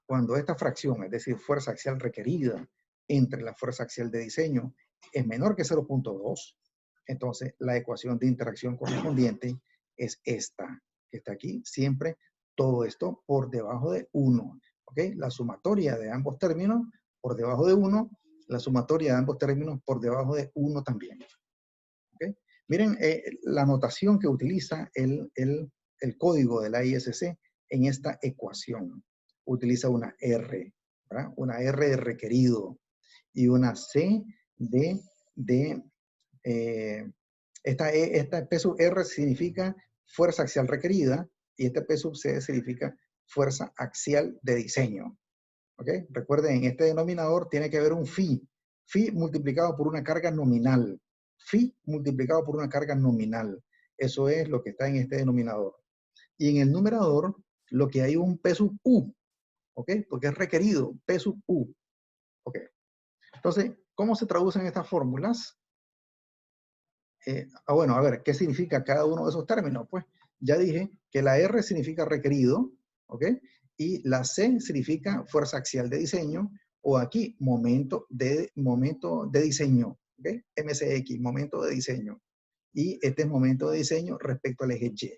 cuando esta fracción, es decir, fuerza axial requerida entre la fuerza axial de diseño, es menor que 0.2, entonces la ecuación de interacción correspondiente es esta, que está aquí, siempre todo esto por debajo de 1. ¿Ok? La sumatoria de ambos términos por debajo de 1, la sumatoria de ambos términos por debajo de 1 también. ¿Ok? Miren la notación que utiliza el código de la ISC en esta ecuación. Utiliza una R, ¿verdad? Una R de requerido y una C de esta P sub R significa fuerza axial requerida y este P sub C significa fuerza axial de diseño. ¿Ok? Recuerden, en este denominador tiene que haber un phi. Phi multiplicado por una carga nominal. Phi multiplicado por una carga nominal. Eso es lo que está en este denominador. Y en el numerador, lo que hay un P sub U. ¿Ok? Porque es requerido, P sub U. ¿Ok? Entonces, ¿cómo se traducen estas fórmulas? Bueno, a ver, ¿qué significa cada uno de esos términos? Pues ya dije que la R significa requerido, ¿ok? Y la C significa fuerza axial de diseño, o aquí, momento de diseño, ¿ok? MCX, momento de diseño. Y este es momento de diseño respecto al eje Y.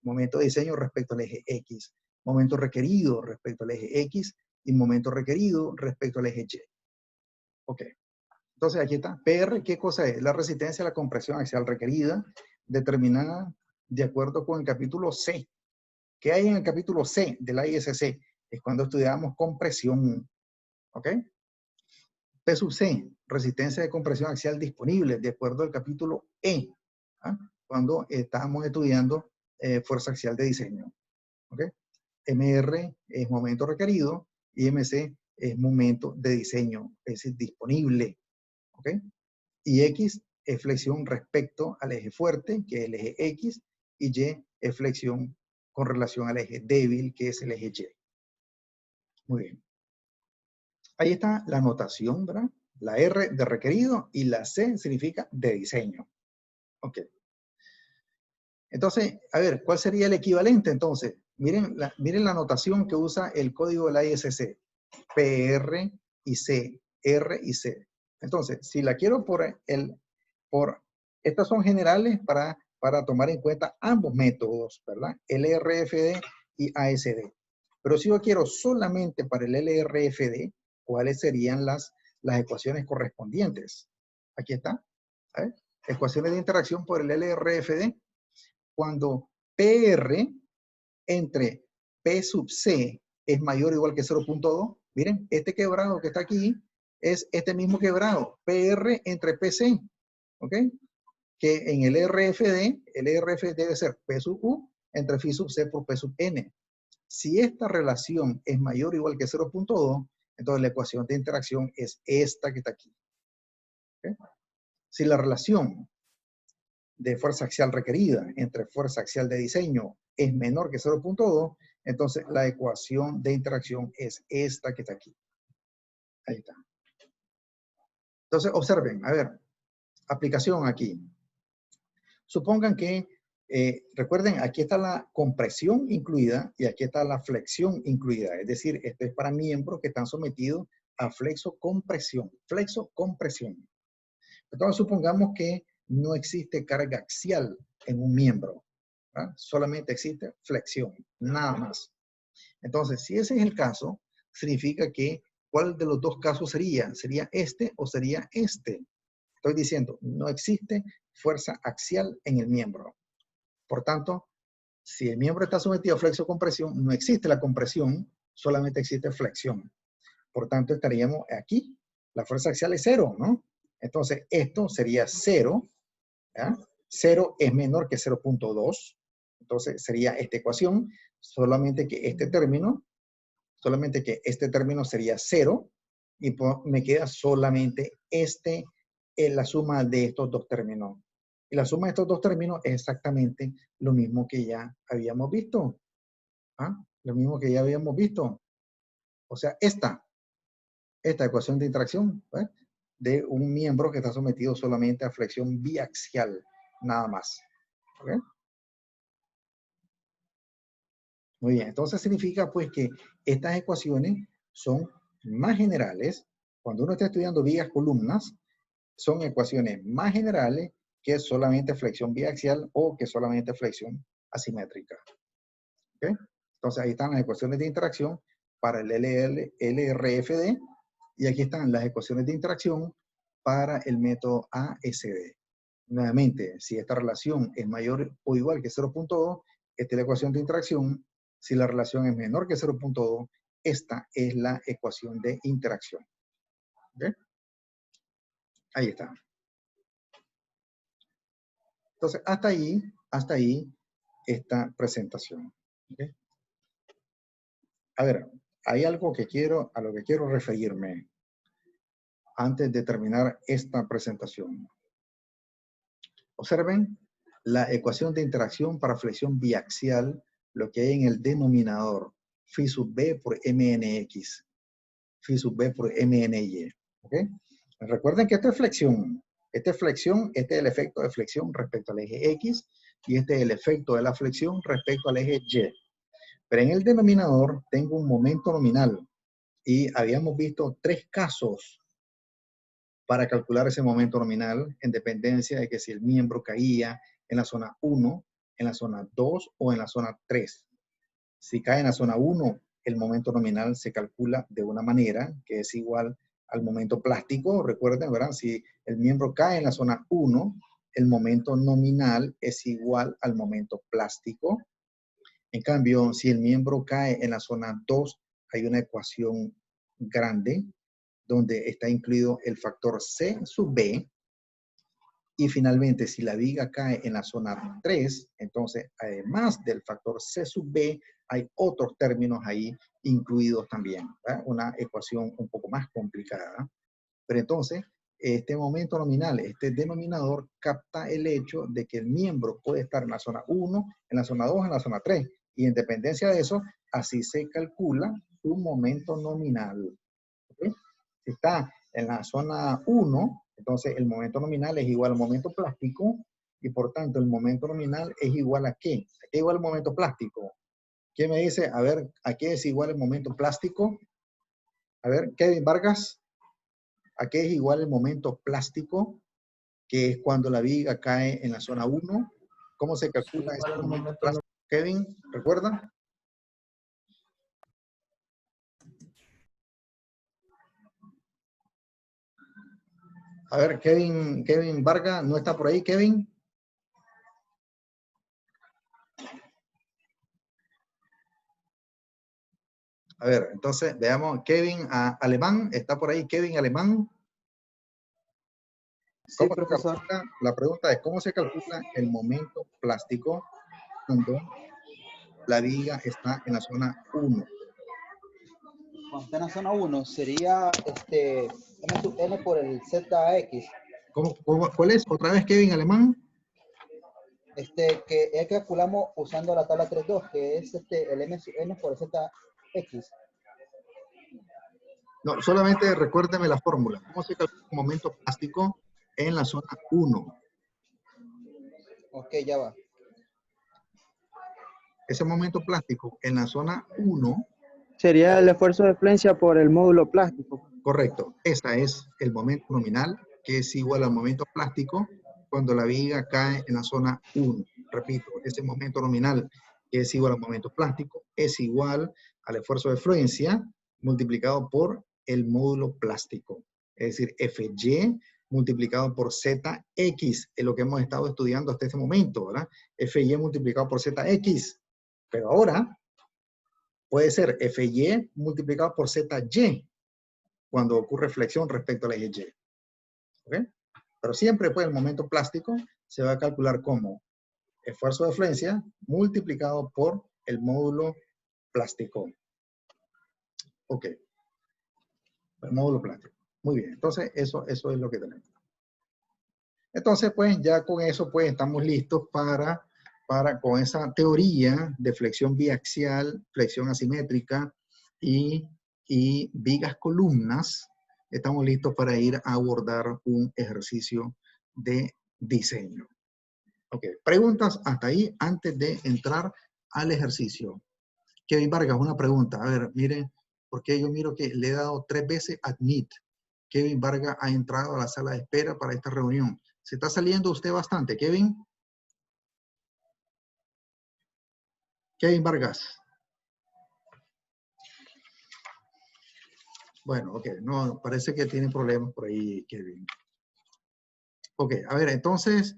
Momento de diseño respecto al eje X. Momento requerido respecto al eje X y momento requerido respecto al eje Y. Ok. Entonces aquí está. PR, ¿qué cosa es? La resistencia a la compresión axial requerida, determinada de acuerdo con el capítulo C. ¿Qué hay en el capítulo C de la ISC? Es cuando estudiamos compresión. ¿Ok? P sub C, resistencia de compresión axial disponible, de acuerdo al capítulo E. ¿Ah? Cuando estábamos estudiando fuerza axial de diseño. ¿Ok? MR es momento requerido y MC es momento de diseño, es decir, disponible. ¿Ok? Y X es flexión respecto al eje fuerte, que es el eje X, y Y es flexión con relación al eje débil, que es el eje Y. Muy bien. Ahí está la notación, ¿verdad? La R de requerido y la C significa de diseño. Ok. Entonces, a ver, ¿cuál sería el equivalente entonces? Miren la notación que usa el código de la ISC. PR y C, R y C. Entonces, si la quiero estas son generales para tomar en cuenta ambos métodos, ¿verdad? LRFD y ASD. Pero si yo quiero solamente para el LRFD, ¿cuáles serían las ecuaciones correspondientes? Aquí está. ¿Sabes? Ecuaciones de interacción por el LRFD. Cuando PR entre P sub C es mayor o igual que 0.2, miren, este quebrado que está aquí es este mismo quebrado, PR entre PC, ¿ok? Que en el LRFD debe ser P sub U entre phi sub C por P sub N. Si esta relación es mayor o igual que 0.2, entonces la ecuación de interacción es esta que está aquí. ¿Okay? Si la relación de fuerza axial requerida entre fuerza axial de diseño es menor que 0.2, entonces la ecuación de interacción es esta que está aquí. Ahí está. Entonces observen, a ver, aplicación aquí. Supongan que, recuerden, aquí está la compresión incluida y aquí está la flexión incluida. Es decir, esto es para miembros que están sometidos a flexo-compresión. Flexo-compresión. Entonces supongamos que no existe carga axial en un miembro. ¿Ah? Solamente existe flexión, nada más. Entonces, si ese es el caso, significa que ¿cuál de los dos casos sería? ¿Sería este o sería este? Estoy diciendo, no existe fuerza axial en el miembro. Por tanto, si el miembro está sometido a flexo-compresión, no existe la compresión, solamente existe flexión. Por tanto, estaríamos aquí. La fuerza axial es 0, ¿no? Entonces, esto sería 0. ¿Ya? 0 es menor que 0.2. Entonces, sería esta ecuación. Solamente que este término sería 0. Y me queda solamente la suma de estos dos términos. Y la suma de estos dos términos es exactamente lo mismo que ya habíamos visto. ¿Ah? Lo mismo que ya habíamos visto. O sea, esta ecuación de interacción, ¿eh? De un miembro que está sometido solamente a flexión biaxial, nada más. ¿Okay? Muy bien, entonces significa pues que estas ecuaciones son más generales. Cuando uno está estudiando vigas columnas, son ecuaciones más generales que solamente flexión biaxial o que solamente flexión asimétrica. ¿Okay? Entonces ahí están las ecuaciones de interacción para el LRFD y aquí están las ecuaciones de interacción para el método ASD. Nuevamente, si esta relación es mayor o igual que 0.2, esta es la ecuación de interacción. Si la relación es menor que 0.2, esta es la ecuación de interacción. ¿Okay? Ahí está. Entonces, hasta ahí esta presentación. ¿Okay? A ver, hay algo que a lo que quiero referirme antes de terminar esta presentación. Observen la ecuación de interacción para flexión biaxial, lo que hay en el denominador, phi sub b por mnx, phi sub b por mny. ¿Okay? Recuerden que esto es flexión. Este es el efecto de flexión respecto al eje X y este es el efecto de la flexión respecto al eje Y. Pero en el denominador tengo un momento nominal y habíamos visto 3 casos para calcular ese momento nominal en dependencia de que si el miembro caía en la zona 1, en la zona 2 o en la zona 3. Si cae en la zona 1, el momento nominal se calcula de una manera que es igual al momento plástico. Recuerden, ¿verdad? Si el miembro cae en la zona 1, el momento nominal es igual al momento plástico. En cambio, si el miembro cae en la zona 2, hay una ecuación grande donde está incluido el factor C sub B. Y finalmente, si la viga cae en la zona 3, entonces, además del factor C sub B, hay otros términos ahí incluidos también. ¿Verdad? Una ecuación un poco más complicada. Pero entonces, este momento nominal, este denominador, capta el hecho de que el miembro puede estar en la zona 1, en la zona 2, en la zona 3. Y en dependencia de eso, así se calcula su momento nominal. ¿Okay? Si está en la zona 1, entonces el momento nominal es igual al momento plástico y por tanto el momento nominal es igual a ¿qué? ¿A qué es igual el momento plástico? ¿Quién me dice? A ver, ¿a qué es igual el momento plástico? A ver, Kevin Vargas, ¿a qué es igual el momento plástico? Que es cuando la viga cae en la zona 1. ¿Cómo se calcula ese momento plástico? Kevin, ¿recuerda? A ver, Kevin Vargas, ¿no está por ahí, Kevin? A ver, entonces veamos, Kevin Alemán, ¿está por ahí Kevin Alemán? Sí, ¿Cómo se profesor. calcula? La pregunta es, ¿cómo se calcula el momento plástico cuando la viga está en la zona 1? Cuando está en la zona 1 sería M sub N por el ZX. ¿Cuál es? Otra vez, Kevin Alemán. Que es que calculamos usando la tabla 3.2, que es el M sub N por el ZX. No, solamente recuérdeme la fórmula. ¿Cómo se calcula el momento plástico en la zona 1? Ok, ya va. Ese momento plástico en la zona 1, Sería el esfuerzo de flexión por el módulo plástico. correcto. Ese es el momento nominal, que es igual al momento plástico cuando la viga cae en la zona 1. Repito, ese momento nominal, que es igual al momento plástico, es igual al esfuerzo de fluencia multiplicado por el módulo plástico. Es decir, Fy multiplicado por Zx, es lo que hemos estado estudiando hasta este momento, ¿verdad? Fy multiplicado por Zx. Pero ahora puede ser Fy multiplicado por Zy cuando ocurre flexión respecto a la Y. ¿Ok? Pero siempre, pues, el momento plástico se va a calcular como esfuerzo de flexión multiplicado por el módulo plástico. Ok. El módulo plástico. Muy bien. Entonces, eso es lo que tenemos. Entonces, pues, ya con eso, pues, estamos listos para con esa teoría de flexión biaxial, flexión asimétrica y vigas columnas, estamos listos para ir a abordar un ejercicio de diseño. Ok, preguntas hasta ahí antes de entrar al ejercicio. Kevin Vargas, una pregunta. A ver, miren, porque yo miro que le he dado 3 veces admit. Kevin Vargas ha entrado a la sala de espera para esta reunión. ¿Se está saliendo usted bastante, Kevin? Kevin Vargas. Bueno, ok, no, parece que tiene problemas por ahí, Kevin. Ok, a ver, entonces,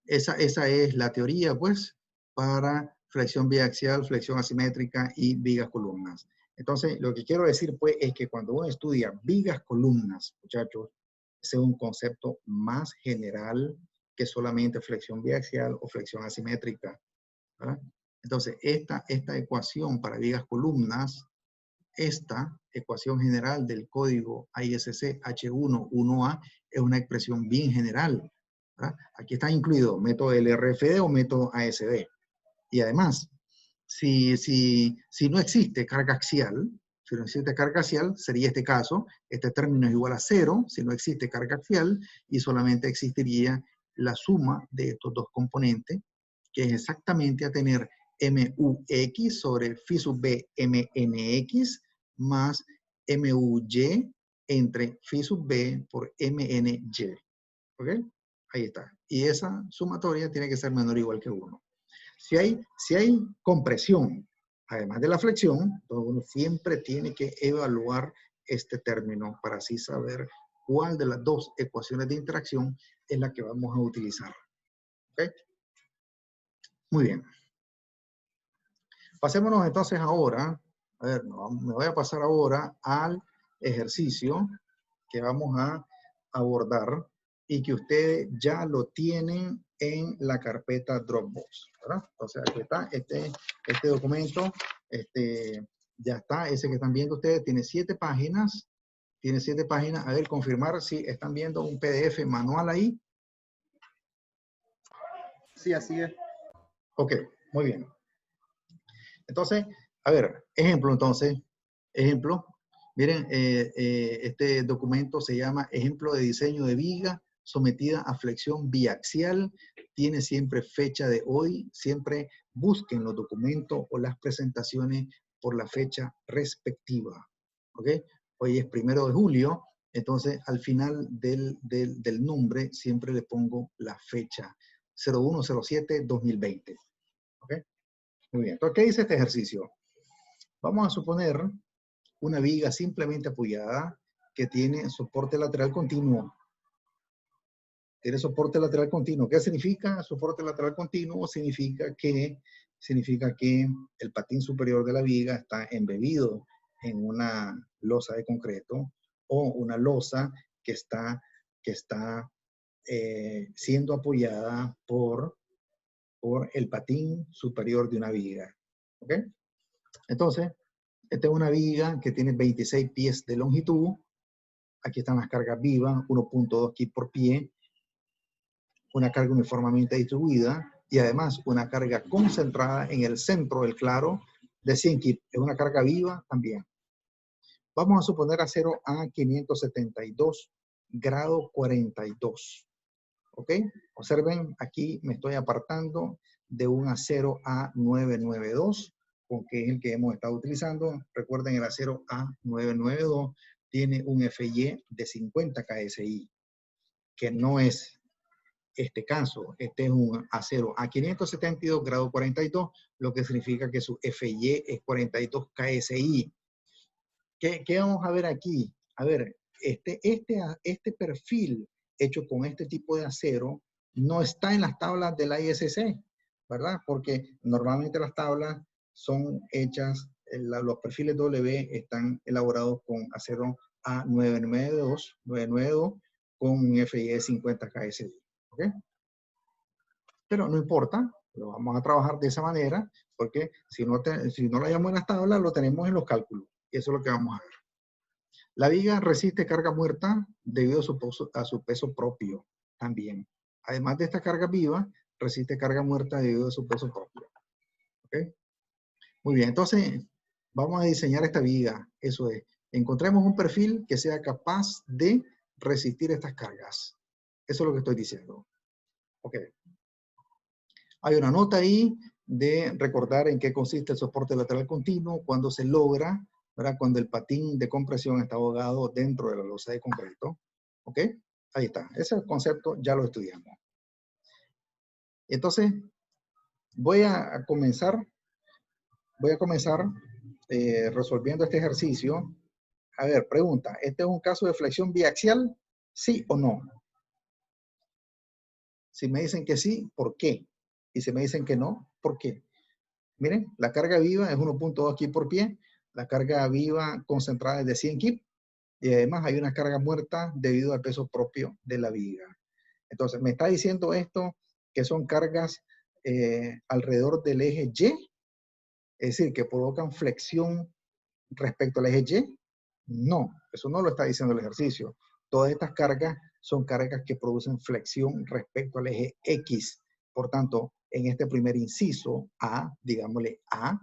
esa es la teoría, pues, para flexión biaxial, flexión asimétrica y vigas columnas. Entonces, lo que quiero decir, pues, es que cuando uno estudia vigas columnas, muchachos, ese es un concepto más general que solamente flexión biaxial o flexión asimétrica, ¿verdad? Entonces, esta ecuación para vigas columnas, esta ecuación general del código ISC H1-1A es una expresión bien general, ¿verdad? Aquí está incluido método LRFD o método ASD. Y además, si no existe carga axial, si no existe carga axial, sería este caso, este término es igual a 0, si no existe carga axial, y solamente existiría la suma de estos dos componentes, que es exactamente a tener MUX sobre phi sub B MNX más MUY entre phi sub B por MNY. ¿Ok? Ahí está. Y esa sumatoria tiene que ser menor o igual que 1. Si hay compresión, además de la flexión, entonces uno siempre tiene que evaluar este término para así saber cuál de las dos ecuaciones de interacción es la que vamos a utilizar. ¿Ok? Muy bien. Pasémonos entonces ahora, a ver, me voy a pasar ahora al ejercicio que vamos a abordar y que ustedes ya lo tienen en la carpeta Dropbox, ¿verdad? Entonces aquí está, este documento, ya está, ese que están viendo ustedes, tiene 7 páginas, a ver, confirmar si están viendo un PDF manual ahí. Sí, así es. Ok, muy bien. Entonces, a ver, ejemplo, miren, este documento se llama Ejemplo de diseño de viga sometida a flexión biaxial, tiene siempre fecha de hoy, siempre busquen los documentos o las presentaciones por la fecha respectiva, ¿ok? Hoy es 1 de julio, entonces al final del nombre siempre le pongo la fecha, 01/07/2020, ¿ok? Muy bien, entonces, ¿qué dice este ejercicio? Vamos a suponer una viga simplemente apoyada que tiene soporte lateral continuo. Tiene soporte lateral continuo. ¿Qué significa soporte lateral continuo? Significa que el patín superior de la viga está embebido en una losa de concreto o una losa que está siendo apoyada por el patín superior de una viga. ¿Ok? Entonces, esta es una viga que tiene 26 pies de longitud. Aquí están las cargas vivas, 1.2 kg por pie. Una carga uniformemente distribuida y además una carga concentrada en el centro del claro de 100 kg. Es una carga viva también. Vamos a suponer acero A572, grado 42. ¿Ok? Observen, aquí me estoy apartando de un acero A992, que es el que hemos estado utilizando. Recuerden, el acero A992 tiene un FY de 50 KSI, que no es este caso. Este es un acero A572, grado 42, lo que significa que su FY es 42 KSI. ¿Qué vamos a ver aquí? A ver, este perfil hecho con este tipo de acero no está en las tablas de la ISC, ¿verdad? Porque normalmente las tablas son hechas, los perfiles W están elaborados con acero A992 con un FY de 50 KSI. ¿Ok? Pero no importa, lo vamos a trabajar de esa manera, porque si no lo hayamos en las tablas, lo tenemos en los cálculos. Y eso es lo que vamos a ver. La viga resiste carga muerta debido a su peso propio también. Además de esta carga viva, resiste carga muerta debido a su peso propio. ¿Ok? Muy bien, entonces vamos a diseñar esta viga. Eso es, encontremos un perfil que sea capaz de resistir estas cargas. Eso es lo que estoy diciendo. Ok. Hay una nota ahí de recordar en qué consiste el soporte lateral continuo, cuando se logra, ¿verdad? Cuando el patín de compresión está ahogado dentro de la losa de concreto. ¿Ok? Ahí está. Ese concepto ya lo estudiamos. Entonces, voy a comenzar resolviendo este ejercicio. A ver, pregunta, ¿este es un caso de flexión biaxial? ¿Sí o no? Si me dicen que sí, ¿por qué? Y si me dicen que no, ¿por qué? Miren, la carga viva es 1.2 kg por pie. La carga viva concentrada es de 100 kg. Y además hay una carga muerta debido al peso propio de la viga. Entonces, me está diciendo esto que son cargas alrededor del eje Y. Es decir, que provocan flexión respecto al eje Y. No, eso no lo está diciendo el ejercicio. Todas estas cargas son cargas que producen flexión respecto al eje X. Por tanto, en este primer inciso A, digámosle A,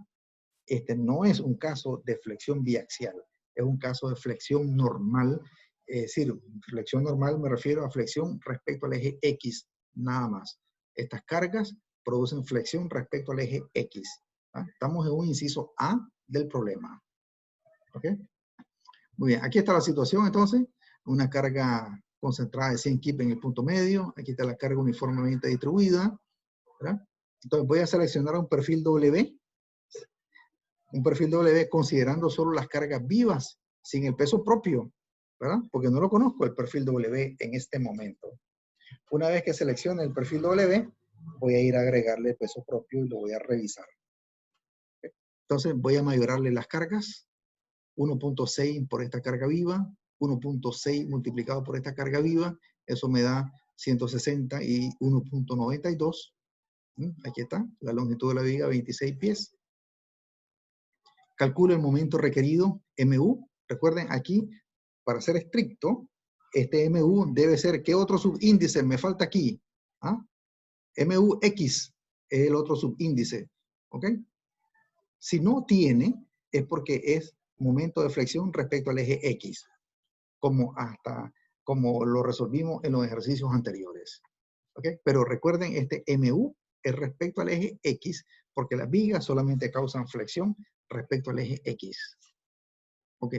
este no es un caso de flexión biaxial, es un caso de flexión normal. Es decir, flexión normal me refiero a flexión respecto al eje X, nada más. Estas cargas producen flexión respecto al eje X. ¿Ah? Estamos en un inciso A del problema. ¿Ok? Muy bien, aquí está la situación entonces. Una carga concentrada de 100 kg en el punto medio. Aquí está la carga uniformemente distribuida, ¿verdad? Entonces voy a seleccionar un perfil W. Un perfil W considerando solo las cargas vivas, sin el peso propio, ¿verdad? Porque no lo conozco el perfil W en este momento. Una vez que seleccione el perfil W, voy a ir a agregarle el peso propio y lo voy a revisar. Entonces voy a mayorarle las cargas. 1.6 por esta carga viva, 1.6 multiplicado por esta carga viva, eso me da 160 y 1.92. Aquí está, la longitud de la viga, 26 pies. Calculo el momento requerido, MU. Recuerden, aquí, para ser estricto, este MU debe ser, ¿qué otro subíndice me falta aquí? ¿Ah? MUX es el otro subíndice. ¿Ok? Si no tiene, es porque es momento de flexión respecto al eje X, como lo resolvimos en los ejercicios anteriores. ¿Ok? Pero recuerden, este MU es respecto al eje X, porque las vigas solamente causan flexión respecto al eje X. ¿Ok?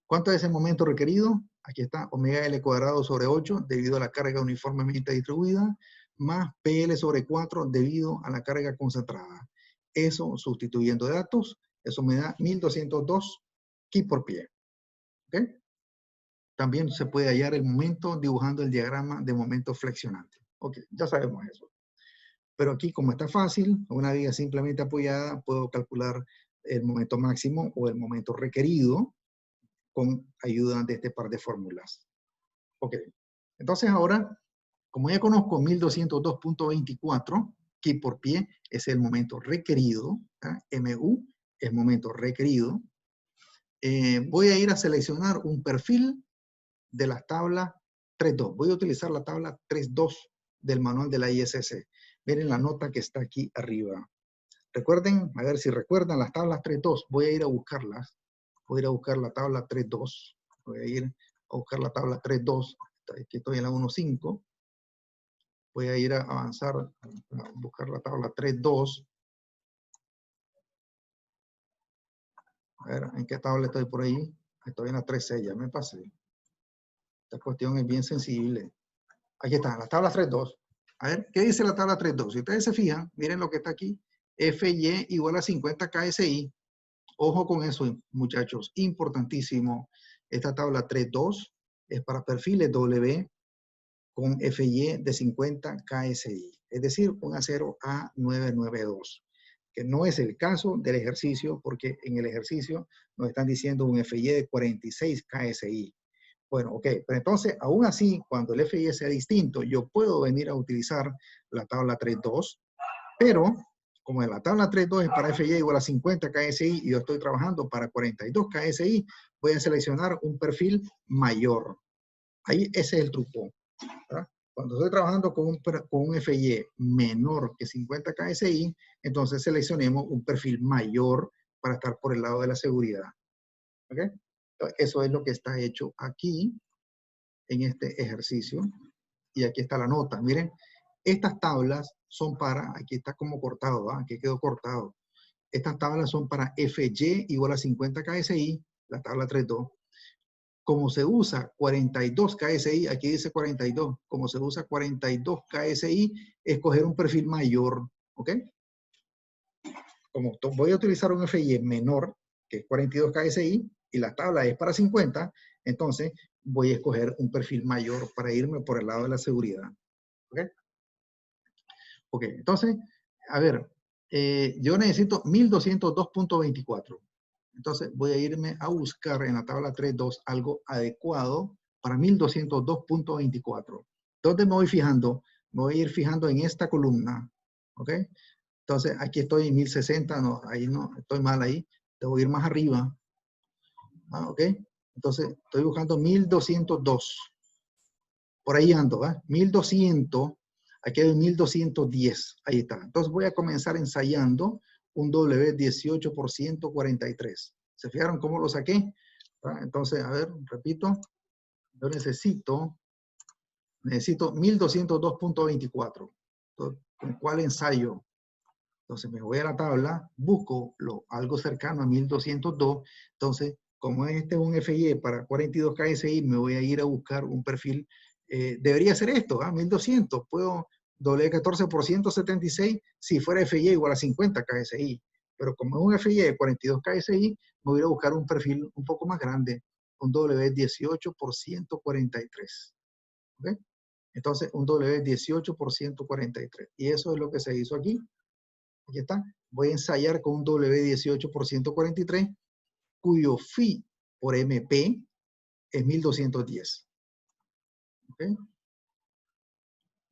¿Cuánto es el momento requerido? Aquí está, omega L cuadrado sobre 8 debido a la carga uniformemente distribuida, más PL sobre 4 debido a la carga concentrada. Eso, sustituyendo datos, eso me da 1202 kg por pie. ¿Ok? también se puede hallar el momento dibujando el diagrama de momento flexionante. Ok, ya sabemos eso. Pero aquí, como está fácil, una viga simplemente apoyada, puedo calcular el momento máximo o el momento requerido con ayuda de este par de fórmulas. Ok, entonces ahora, como ya conozco 1202.24, que por pie es el momento requerido, MU es momento requerido, voy a ir a seleccionar un perfil de la tabla 3.2. Voy a utilizar la tabla 3.2 del manual de la ISS. Miren la nota que está aquí arriba. Recuerden, a ver si recuerdan las tablas 3.2. Voy a ir a buscarlas. Voy a ir a buscar la tabla 3.2. Voy a ir a buscar la tabla 3.2. Aquí estoy en la 1.5. Voy a ir a avanzar a buscar la tabla 3.2. A ver, ¿en qué tabla estoy por ahí? Estoy en la 3.6, ya me pasé. Esta cuestión es bien sensible. Aquí está, la tabla 3.2. A ver, ¿qué dice la tabla 3.2? Si ustedes se fijan, miren lo que está aquí. FY igual a 50 KSI. Ojo con eso, muchachos. Importantísimo. Esta tabla 3.2 es para perfiles W con FY de 50 KSI. Es decir, un acero A992. Que no es el caso del ejercicio, porque en el ejercicio nos están diciendo un FY de 46 KSI. Bueno, ok, pero entonces, aún así, cuando el FY sea distinto, yo puedo venir a utilizar la tabla 3.2, pero como en la tabla 3.2 es para FY igual a 50 KSI y yo estoy trabajando para 42 KSI, voy a seleccionar un perfil mayor. Ahí ese es el truco, ¿verdad? Cuando estoy trabajando con un FY menor que 50 KSI, entonces seleccionemos un perfil mayor para estar por el lado de la seguridad. ¿Ok? Eso es lo que está hecho aquí en este ejercicio. Y aquí está la nota. Miren, estas tablas son para, aquí está como cortado, ¿va? Aquí quedó cortado. Estas tablas son para FY igual a 50 KSI, la tabla 3.2. Como se usa 42 KSI, aquí dice 42, como se usa 42 KSI, escoger un perfil mayor, ¿ok? Como voy a utilizar un FY menor, que es 42 KSI, y la tabla es para 50, entonces voy a escoger un perfil mayor para irme por el lado de la seguridad. ¿Ok? Ok, entonces, a ver, yo necesito 1202.24. Entonces voy a irme a buscar en la tabla 3.2 algo adecuado para 1202.24. ¿Dónde me voy fijando? Me voy a ir fijando en esta columna. ¿Ok? Entonces aquí estoy en 1060, no, ahí no, estoy mal ahí. Debo ir más arriba. ¿Ok? Entonces estoy buscando 1202. Por ahí ando, ¿va? 1200. Aquí hay 1210. Ahí está. Entonces voy a comenzar ensayando un W18 por 143. ¿Se fijaron cómo lo saqué? Entonces, a ver, repito. Yo necesito 1202.24. ¿Con cuál ensayo? Entonces me voy a la tabla, busco algo cercano a 1202. Entonces, como este es un FY para 42 KSI, me voy a ir a buscar un perfil. Debería ser esto, 1200. Puedo W14 por 176 si fuera FY igual a 50 KSI. Pero como es un FY de 42 KSI, me voy a ir a buscar un perfil un poco más grande, un W18 por 143. ¿Okay? Entonces, un W18 por 143. Y eso es lo que se hizo aquí. Aquí está. Voy a ensayar con un W18 por 143, cuyo phi por MP es 1210. ¿Okay?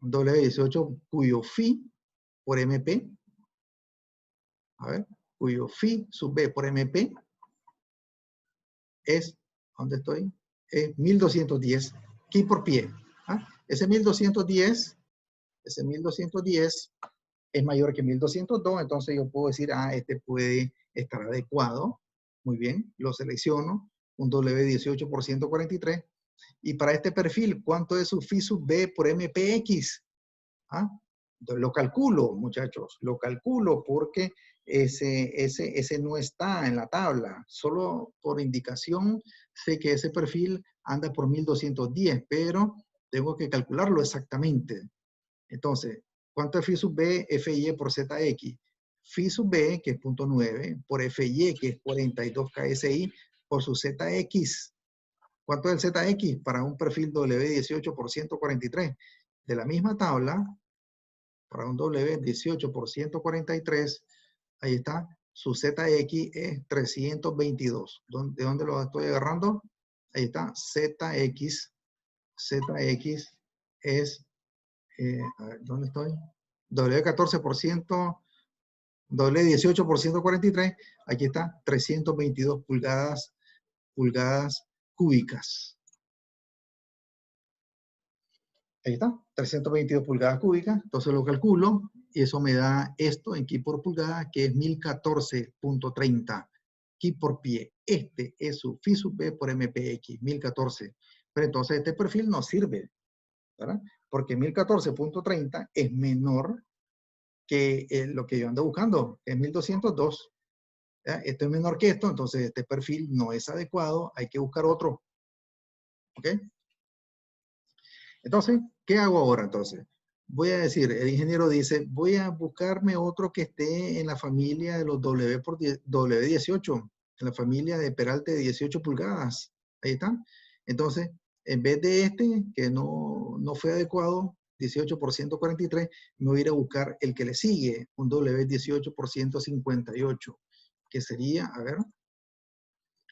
Un W18 cuyo phi por MP, a ver, cuyo phi sub B por MP es, ¿dónde estoy? Es 1210 ki por pie. ¿Ah? Ese 1210 es mayor que 1202, entonces yo puedo decir, este puede estar adecuado. Muy bien, lo selecciono, un W18 por 143. Y para este perfil, ¿cuánto es su phi sub B por MPX? ¿Ah? Entonces lo calculo, muchachos, lo calculo porque ese no está en la tabla. Solo por indicación sé que ese perfil anda por 1210, pero tengo que calcularlo exactamente. Entonces, ¿cuánto es phi sub B? FY por ZX. Phi sub B, que es 0.9, por FY, que es 42 KSI, por su ZX. ¿Cuánto es el ZX para un perfil W18 por 143? De la misma tabla, para un W18 por 143, ahí está, su ZX es 322. ¿De dónde lo estoy agarrando? Ahí está, ZX. ZX es, a ver, ¿dónde estoy? W14%, W18 por 143, aquí está, 322 pulgadas cúbicas. Ahí está, 322 pulgadas cúbicas, entonces lo calculo y eso me da esto en ki por pulgada, que es 1014.30 ki por pie. Este es su phi sub b por mpx, 1014. Pero entonces este perfil no sirve, ¿verdad? Porque 1014.30 es menor que lo que yo ando buscando, es 1202. ¿Ya? Esto es menor que esto, entonces este perfil no es adecuado, hay que buscar otro. ¿Ok? Entonces, ¿qué hago ahora entonces? Voy a decir, el ingeniero dice, voy a buscarme otro que esté en la familia de los W18, en la familia de peralte de 18 pulgadas. Ahí está. Entonces, en vez de este, que no fue adecuado, 18 por 143, me voy a ir a buscar el que le sigue, un W18 por 158, que sería, a ver,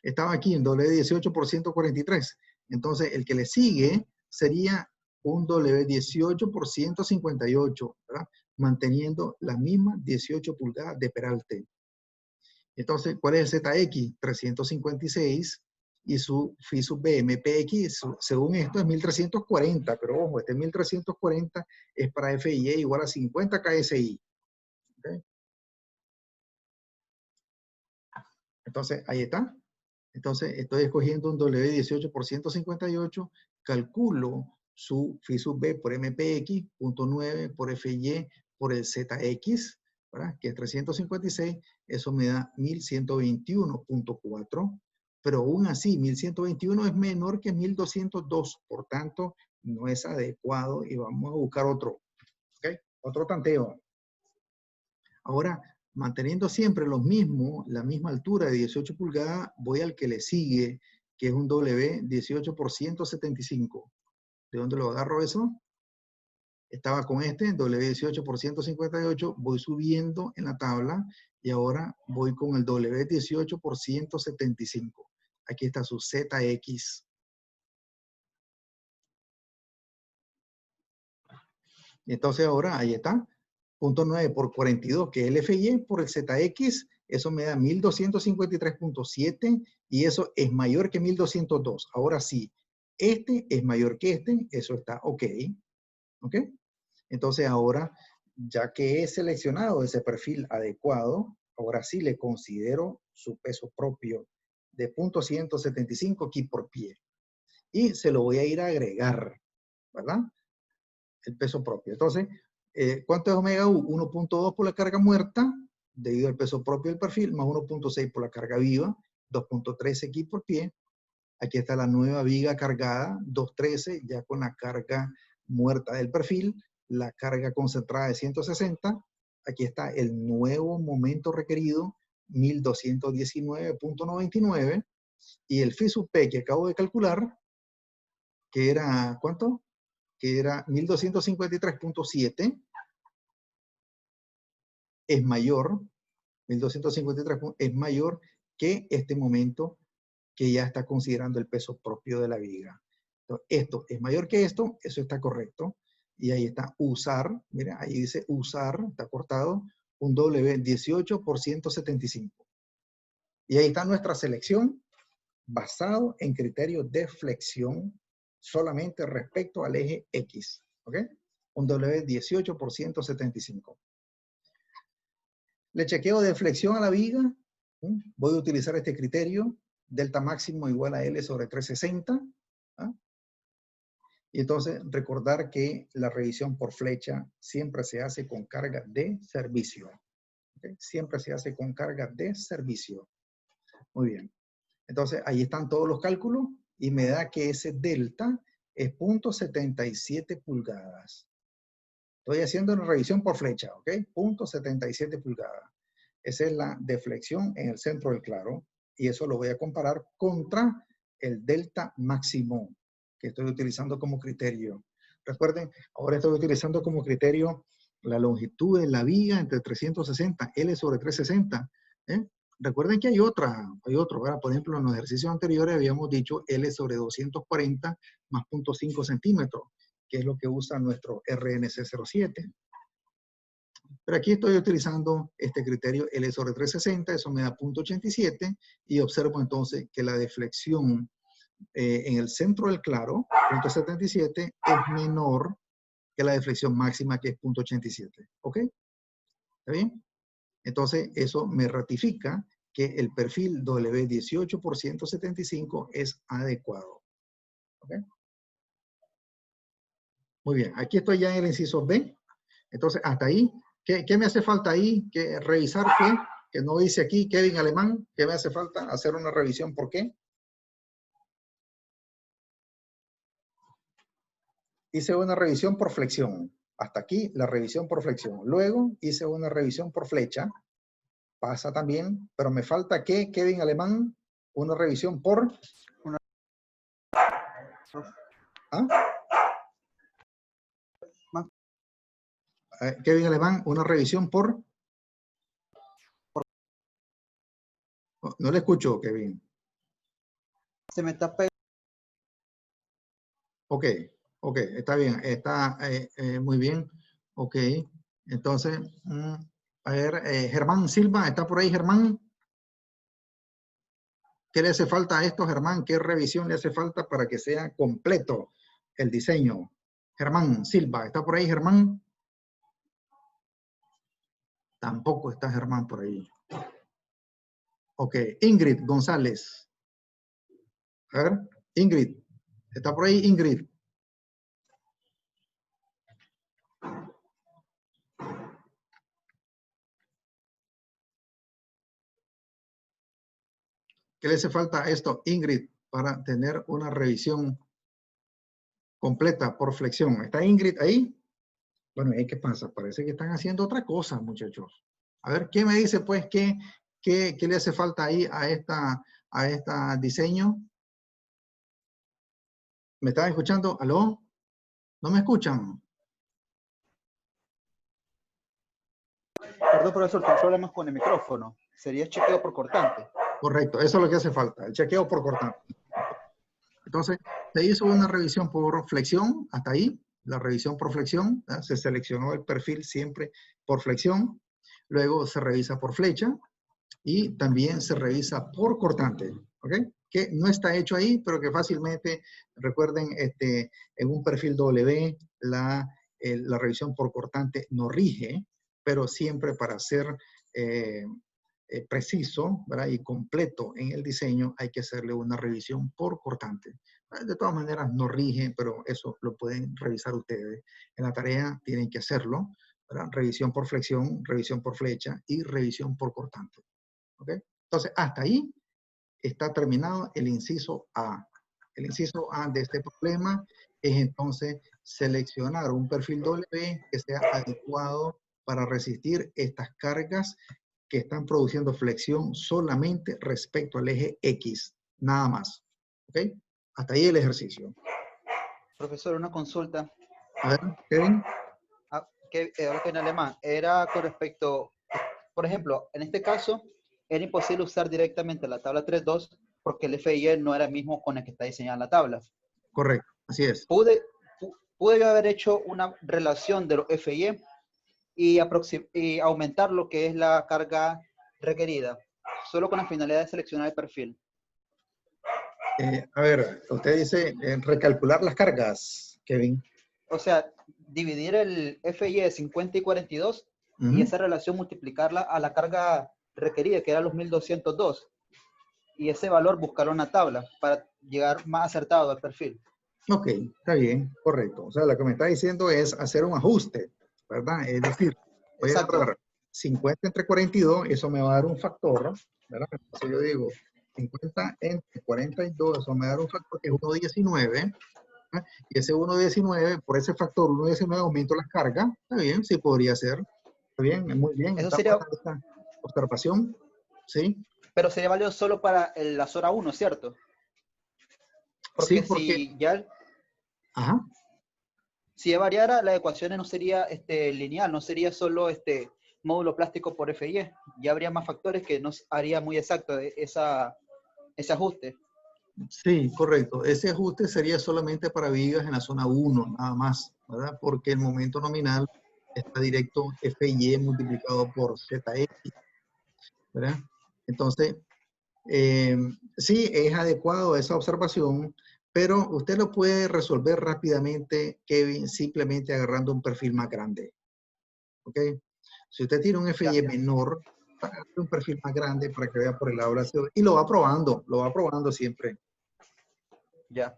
estaba aquí en W18 por 143. Entonces, el que le sigue sería un W18 por 158, ¿verdad? Manteniendo la misma 18 pulgadas de peralte. Entonces, ¿cuál es el ZX? 356 y su phi sub b MPX, según esto, es 1340, pero ojo, este 1340 es para FIE igual a 50 KSI. ¿Okay? Entonces, ahí está. Entonces, estoy escogiendo un W18 por 158, calculo su phi sub b por MPX, punto 9 por FY por el ZX, ¿verdad? Que es 356, eso me da 1121.4, pero aún así 1121 es menor que 1202, por tanto, no es adecuado y vamos a buscar otro, ¿ok? Otro tanteo. Ahora, manteniendo siempre lo mismo, la misma altura de 18 pulgadas, voy al que le sigue, que es un W18 por 175. ¿De dónde lo agarro eso? Estaba con este, W18 por 158, voy subiendo en la tabla y ahora voy con el W18 por 175. Aquí está su ZX. Entonces ahora, ahí está, punto 9 por 42, que es el FY por el ZX, eso me da 1253.7 y eso es mayor que 1202. Ahora sí, este es mayor que este, eso está ok. ¿Ok? Entonces ahora, ya que he seleccionado ese perfil adecuado, ahora sí le considero su peso propio de 0.175 ki por pie. Y se lo voy a ir a agregar, ¿verdad? El peso propio. Entonces, ¿cuánto es omega U? 1.2 por la carga muerta, debido al peso propio del perfil, más 1.6 por la carga viva, 2.13 ki por pie. Aquí está la nueva viga cargada, 2.13, ya con la carga muerta del perfil, la carga concentrada de 160. Aquí está el nuevo momento requerido, 1219.99. Y el phi sub p que acabo de calcular, que era, ¿cuánto? Que era 1253.7, es mayor, 1253 es mayor que este momento que ya está considerando el peso propio de la viga. Entonces, esto es mayor que esto, eso está correcto. Y ahí está usar, mira, ahí dice usar, está cortado, un W18 por 175. Y ahí está nuestra selección basado en criterios de flexión solamente respecto al eje X. ¿Ok? Un W18 por 175. Le chequeo de flexión a la viga. Voy a utilizar este criterio, delta máximo igual a L sobre 360. ¿Ah? Y entonces recordar que la revisión por flecha siempre se hace con carga de servicio. ¿Okay? Siempre se hace con carga de servicio. Muy bien. Entonces ahí están todos los cálculos y me da que ese delta es 0.77 pulgadas. Estoy haciendo una revisión por flecha, ¿ok? 0.77 pulgadas. Esa es la deflexión en el centro del claro y eso lo voy a comparar contra el delta máximo que estoy utilizando como criterio. Recuerden, ahora estoy utilizando como criterio la longitud de la viga entre 360, L sobre 360. Recuerden que hay otro, ¿verdad? Por ejemplo, en los ejercicios anteriores habíamos dicho L sobre 240 más 0.5 centímetros, que es lo que usa nuestro RNC 07. Pero aquí estoy utilizando este criterio L sobre 360, eso me da 0.87, y observo entonces que la deflexión en el centro del claro, 0.77, es menor que la deflexión máxima, que es 0.87. ¿Ok? ¿Está bien? Entonces, eso me ratifica que el perfil W18 por 175 es adecuado. ¿Ok? Muy bien. Aquí estoy ya en el inciso B. Entonces, hasta ahí. ¿Qué me hace falta ahí? Revisar qué, que no dice aquí Kevin Alemán. ¿Qué me hace falta? Hacer una revisión. ¿Por qué? Hice una revisión por flexión. Hasta aquí la revisión por flexión. Luego hice una revisión por flecha. Pasa también. Pero me falta que Kevin Alemán, una revisión por... ¿Ah? Kevin Alemán, una revisión por... No le escucho, Kevin. Se me está pegando. Ok, está bien, está muy bien. Ok, entonces, a ver, Germán Silva, ¿está por ahí, Germán? ¿Qué le hace falta a esto, Germán? ¿Qué revisión le hace falta para que sea completo el diseño? Germán Silva, ¿está por ahí, Germán? Tampoco está Germán por ahí. Ok, Ingrid González. A ver, Ingrid, ¿está por ahí, Ingrid? ¿Qué le hace falta a esto, Ingrid, para tener una revisión completa por flexión? ¿Está Ingrid ahí? Bueno, ¿qué pasa? Parece que están haciendo otra cosa, muchachos. A ver, ¿qué me dice, pues, qué le hace falta ahí a esta diseño? ¿Me están escuchando? ¿Aló? ¿No me escuchan? Perdón, profesor, tengo problemas con el micrófono. Sería chequeo por cortante. Correcto, eso es lo que hace falta, el chequeo por cortante. Entonces, se hizo una revisión por flexión, hasta ahí, la revisión por flexión, ¿verdad? Se seleccionó el perfil siempre por flexión, luego se revisa por flecha y también se revisa por cortante, ¿ok? Que no está hecho ahí, pero que fácilmente, recuerden, en un perfil W, la revisión por cortante no rige, pero siempre para ser preciso, ¿verdad? Y completo en el diseño, hay que hacerle una revisión por cortante. De todas maneras, no rige, pero eso lo pueden revisar ustedes. En la tarea tienen que hacerlo, ¿verdad? Revisión por flexión, revisión por flecha y revisión por cortante. ¿Ok? Entonces, hasta ahí está terminado el inciso A. El inciso A de este problema es entonces seleccionar un perfil W que sea adecuado para resistir estas cargas que están produciendo flexión solamente respecto al eje X, nada más. ¿Ok? Hasta ahí el ejercicio. Profesor, una consulta. A ver, Kevin. Que en alemán era con respecto, por ejemplo, en este caso, era imposible usar directamente la tabla 3.2 porque el FIE no era el mismo con el que está diseñada la tabla. Correcto, así es. Pude yo haber hecho una relación de los FIE y aumentar lo que es la carga requerida, solo con la finalidad de seleccionar el perfil. A ver, usted dice recalcular las cargas, Kevin. O sea, dividir el FIE de 50 y 42 y esa relación multiplicarla a la carga requerida, que era los 1202. Y ese valor buscarlo en una tabla para llegar más acertado al perfil. Ok, está bien, correcto. O sea, lo que me está diciendo es hacer un ajuste, ¿verdad? Es decir, voy a agarrar 50 entre 42, eso me va a dar un factor, ¿verdad? Entonces yo digo, 50 entre 42, eso me va a dar un factor que es 1.19, ¿verdad? Y ese 1.19, por ese factor 1.19 aumento las cargas, está bien, sí podría ser, está bien, muy bien. Eso sería esta observación, ¿sí? Pero sería válido solo para la zona 1, ¿cierto? Porque Sí, porque... si ya, Ajá. si variara, la ecuación no sería lineal, no sería solo módulo plástico por FIE. Ya habría más factores que nos haría muy exacto ese ajuste. Sí, correcto. Ese ajuste sería solamente para vigas en la zona 1, nada más, ¿verdad? Porque el momento nominal está directo FY multiplicado por ZX, ¿verdad? Entonces, sí, es adecuado esa observación, pero usted lo puede resolver rápidamente, Kevin, simplemente agarrando un perfil más grande, ¿ok? Si usted tiene un FY menor, agarre un perfil más grande para que vea por el lado de la ciudad y lo va probando siempre. Ya.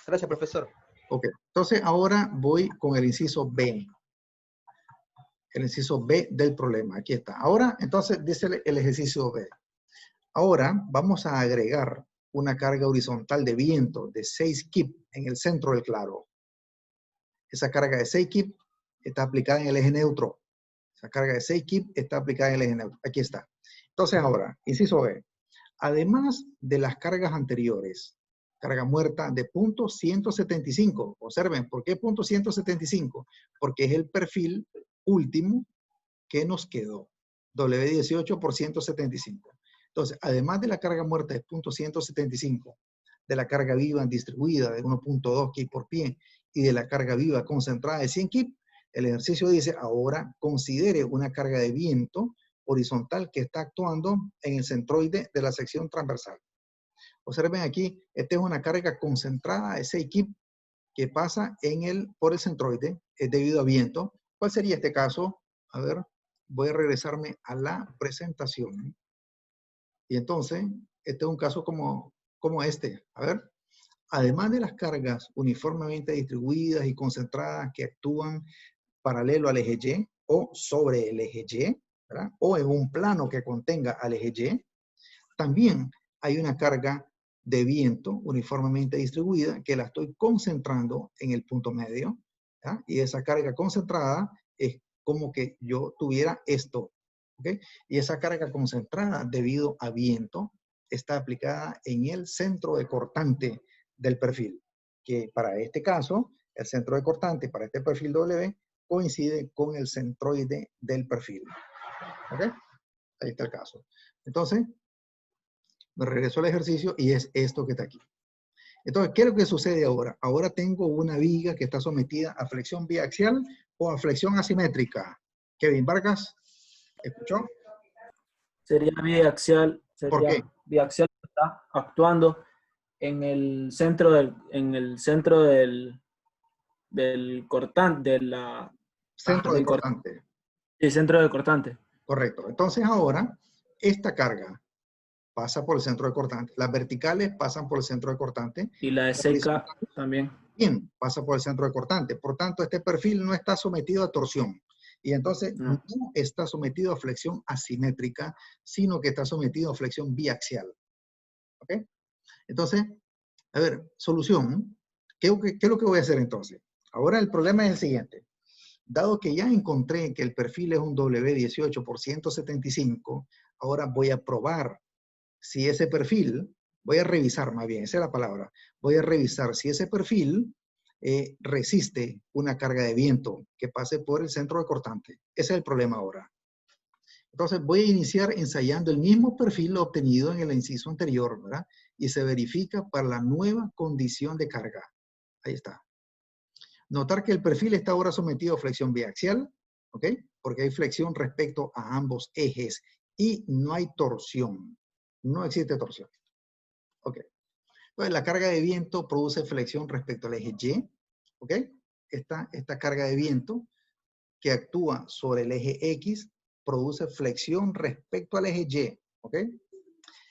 Gracias, profesor. Ok, entonces ahora voy con el inciso B. El inciso B del problema. Aquí está. Ahora, entonces, dice el ejercicio B. Ahora vamos a agregar una carga horizontal de viento de 6 kip en el centro del claro. Esa carga de 6 kip está aplicada en el eje neutro. Esa carga de 6 kip está aplicada en el eje neutro. Aquí está. Entonces ahora, inciso B. Además de las cargas anteriores, carga muerta de punto 175. Observen, ¿por qué punto 175? Porque es el perfil último que nos quedó. W18 por 175. Entonces, además de la carga muerta de punto 175, de la carga viva distribuida de 1.2 kip por pie y de la carga viva concentrada de 100 kip, el ejercicio dice, ahora considere una carga de viento horizontal que está actuando en el centroide de la sección transversal. Observen aquí, esta es una carga concentrada de 6 kip que pasa por el centroide, es debido a viento. ¿Cuál sería este caso? A ver, voy a regresarme a la presentación. Y entonces, este es un caso como este. A ver, además de las cargas uniformemente distribuidas y concentradas que actúan paralelo al eje Y o sobre el eje Y, ¿verdad? O en un plano que contenga al eje Y, también hay una carga de viento uniformemente distribuida que la estoy concentrando en el punto medio, ¿ya? Y esa carga concentrada es como que yo tuviera esto, ¿ok? Y esa carga concentrada debido a viento está aplicada en el centro de cortante del perfil, que para este caso, el centro de cortante para este perfil W coincide con el centroide del perfil, ¿ok? Ahí está el caso. Entonces, me regreso al ejercicio y es esto que está aquí. Entonces, ¿qué es lo que sucede ahora? Ahora tengo una viga que está sometida a flexión biaxial o a flexión asimétrica. Kevin Vargas, ¿escuchó? Sería biaxial, ¿Por qué? está actuando en el centro del cortante, Centro de del cortante. sí, centro del cortante. Correcto. Entonces ahora, esta carga pasa por el centro de cortante. Las verticales pasan por el centro de cortante. Y la de seca también. Bien, pasa por el centro de cortante. Por tanto, este perfil no está sometido a torsión. Y entonces no está sometido a flexión asimétrica, sino que está sometido a flexión biaxial. ¿Ok? Entonces, a ver, solución. ¿Qué es lo que voy a hacer entonces? Ahora el problema es el siguiente. Dado que ya encontré que el perfil es un W18 por 175, ahora voy a probar si ese perfil, voy a revisar más bien, esa es la palabra, voy a revisar si ese perfil resiste una carga de viento que pase por el centro de cortante. Ese es el problema ahora. Entonces voy a iniciar ensayando el mismo perfil obtenido en el inciso anterior, ¿verdad? Y se verifica para la nueva condición de carga. Ahí está. Notar que el perfil está ahora sometido a flexión biaxial, ¿ok? Porque hay flexión respecto a ambos ejes y no hay torsión. No existe torsión. Ok. Entonces, la carga de viento produce flexión respecto al eje Y, ¿ok? Esta carga de viento que actúa sobre el eje X produce flexión respecto al eje Y, ¿ok?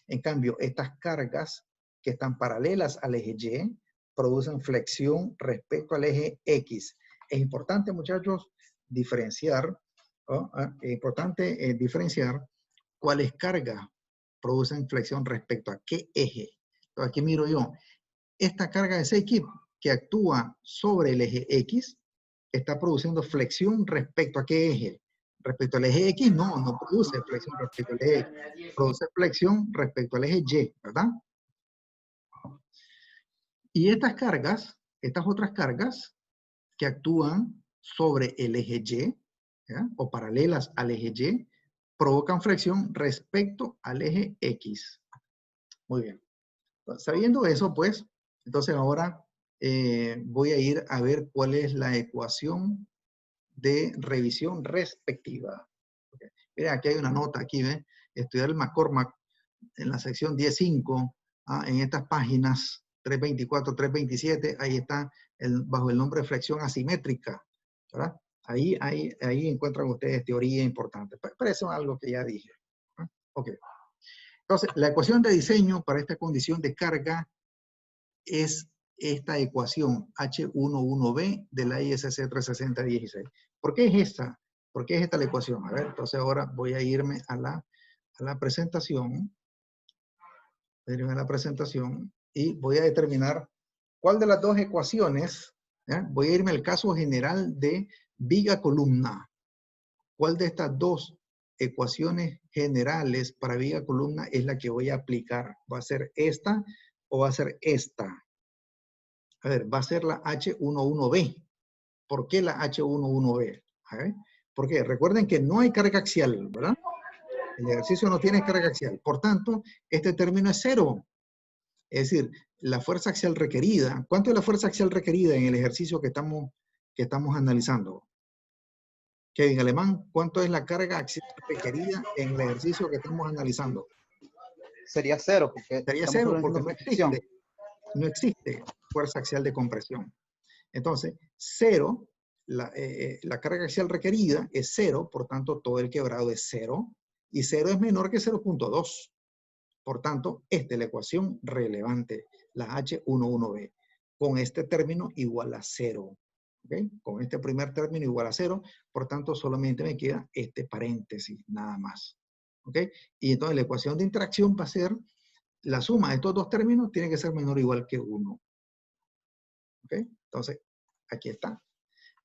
En cambio, estas cargas que están paralelas al eje Y producen flexión respecto al eje X. Es importante, muchachos, diferenciar, ¿no? Es importante diferenciar cuáles cargas producen flexión respecto a qué eje. Entonces, aquí miro yo, esta carga de 6 kip que actúa sobre el eje X está produciendo flexión respecto a qué eje. Respecto al eje X, no produce flexión respecto al eje X. Produce flexión respecto al eje Y, ¿verdad? Y estas cargas, estas otras cargas que actúan sobre el eje Y, ¿ya? O paralelas al eje Y, provocan fricción respecto al eje X. Muy bien. Sabiendo eso, pues, entonces ahora voy a ir a ver cuál es la ecuación de revisión respectiva. Okay. Mira, aquí hay una nota, aquí, ¿ves? Estudiar el McCormack en la sección 10.5, en estas páginas 324, 327, ahí está bajo el nombre de flexión asimétrica, ¿verdad? Ahí encuentran ustedes teoría importante. Pero eso es algo que ya dije. Ok. Entonces, la ecuación de diseño para esta condición de carga es esta ecuación H11B de la ISC 360-16. ¿Por qué es esta? ¿Por qué es esta la ecuación? A ver, entonces ahora voy a irme a la presentación. Voy a irme a la presentación y voy a determinar cuál de las dos ecuaciones, ¿ya? Voy a irme al caso general de viga columna. ¿Cuál de estas dos ecuaciones generales para viga columna es la que voy a aplicar? ¿Va a ser esta o va a ser esta? A ver, va a ser la H11B. ¿Por qué la H11B? A ver, ¿por qué? Recuerden que no hay carga axial, ¿verdad? El ejercicio no tiene carga axial. Por tanto, este término es cero. Es decir, la fuerza axial requerida. ¿Cuánto es la fuerza axial requerida en el ejercicio que estamos analizando? Kevin Alemán, ¿cuánto es la carga axial requerida en el ejercicio que estamos analizando? Sería cero, porque Sería estamos cero solo porque haciendo fricción. no existe fuerza axial de compresión. Entonces, cero, la carga axial requerida es cero, por tanto, todo el quebrado es cero, y cero es menor que 0.2. Por tanto, esta es la ecuación relevante, la H11B, con este término igual a cero. ¿Okay? Con este primer término igual a cero, por tanto, solamente me queda este paréntesis, nada más. ¿Okay? Y entonces la ecuación de interacción va a ser, la suma de estos dos términos tiene que ser menor o igual que 1. ¿Okay? Entonces, aquí está.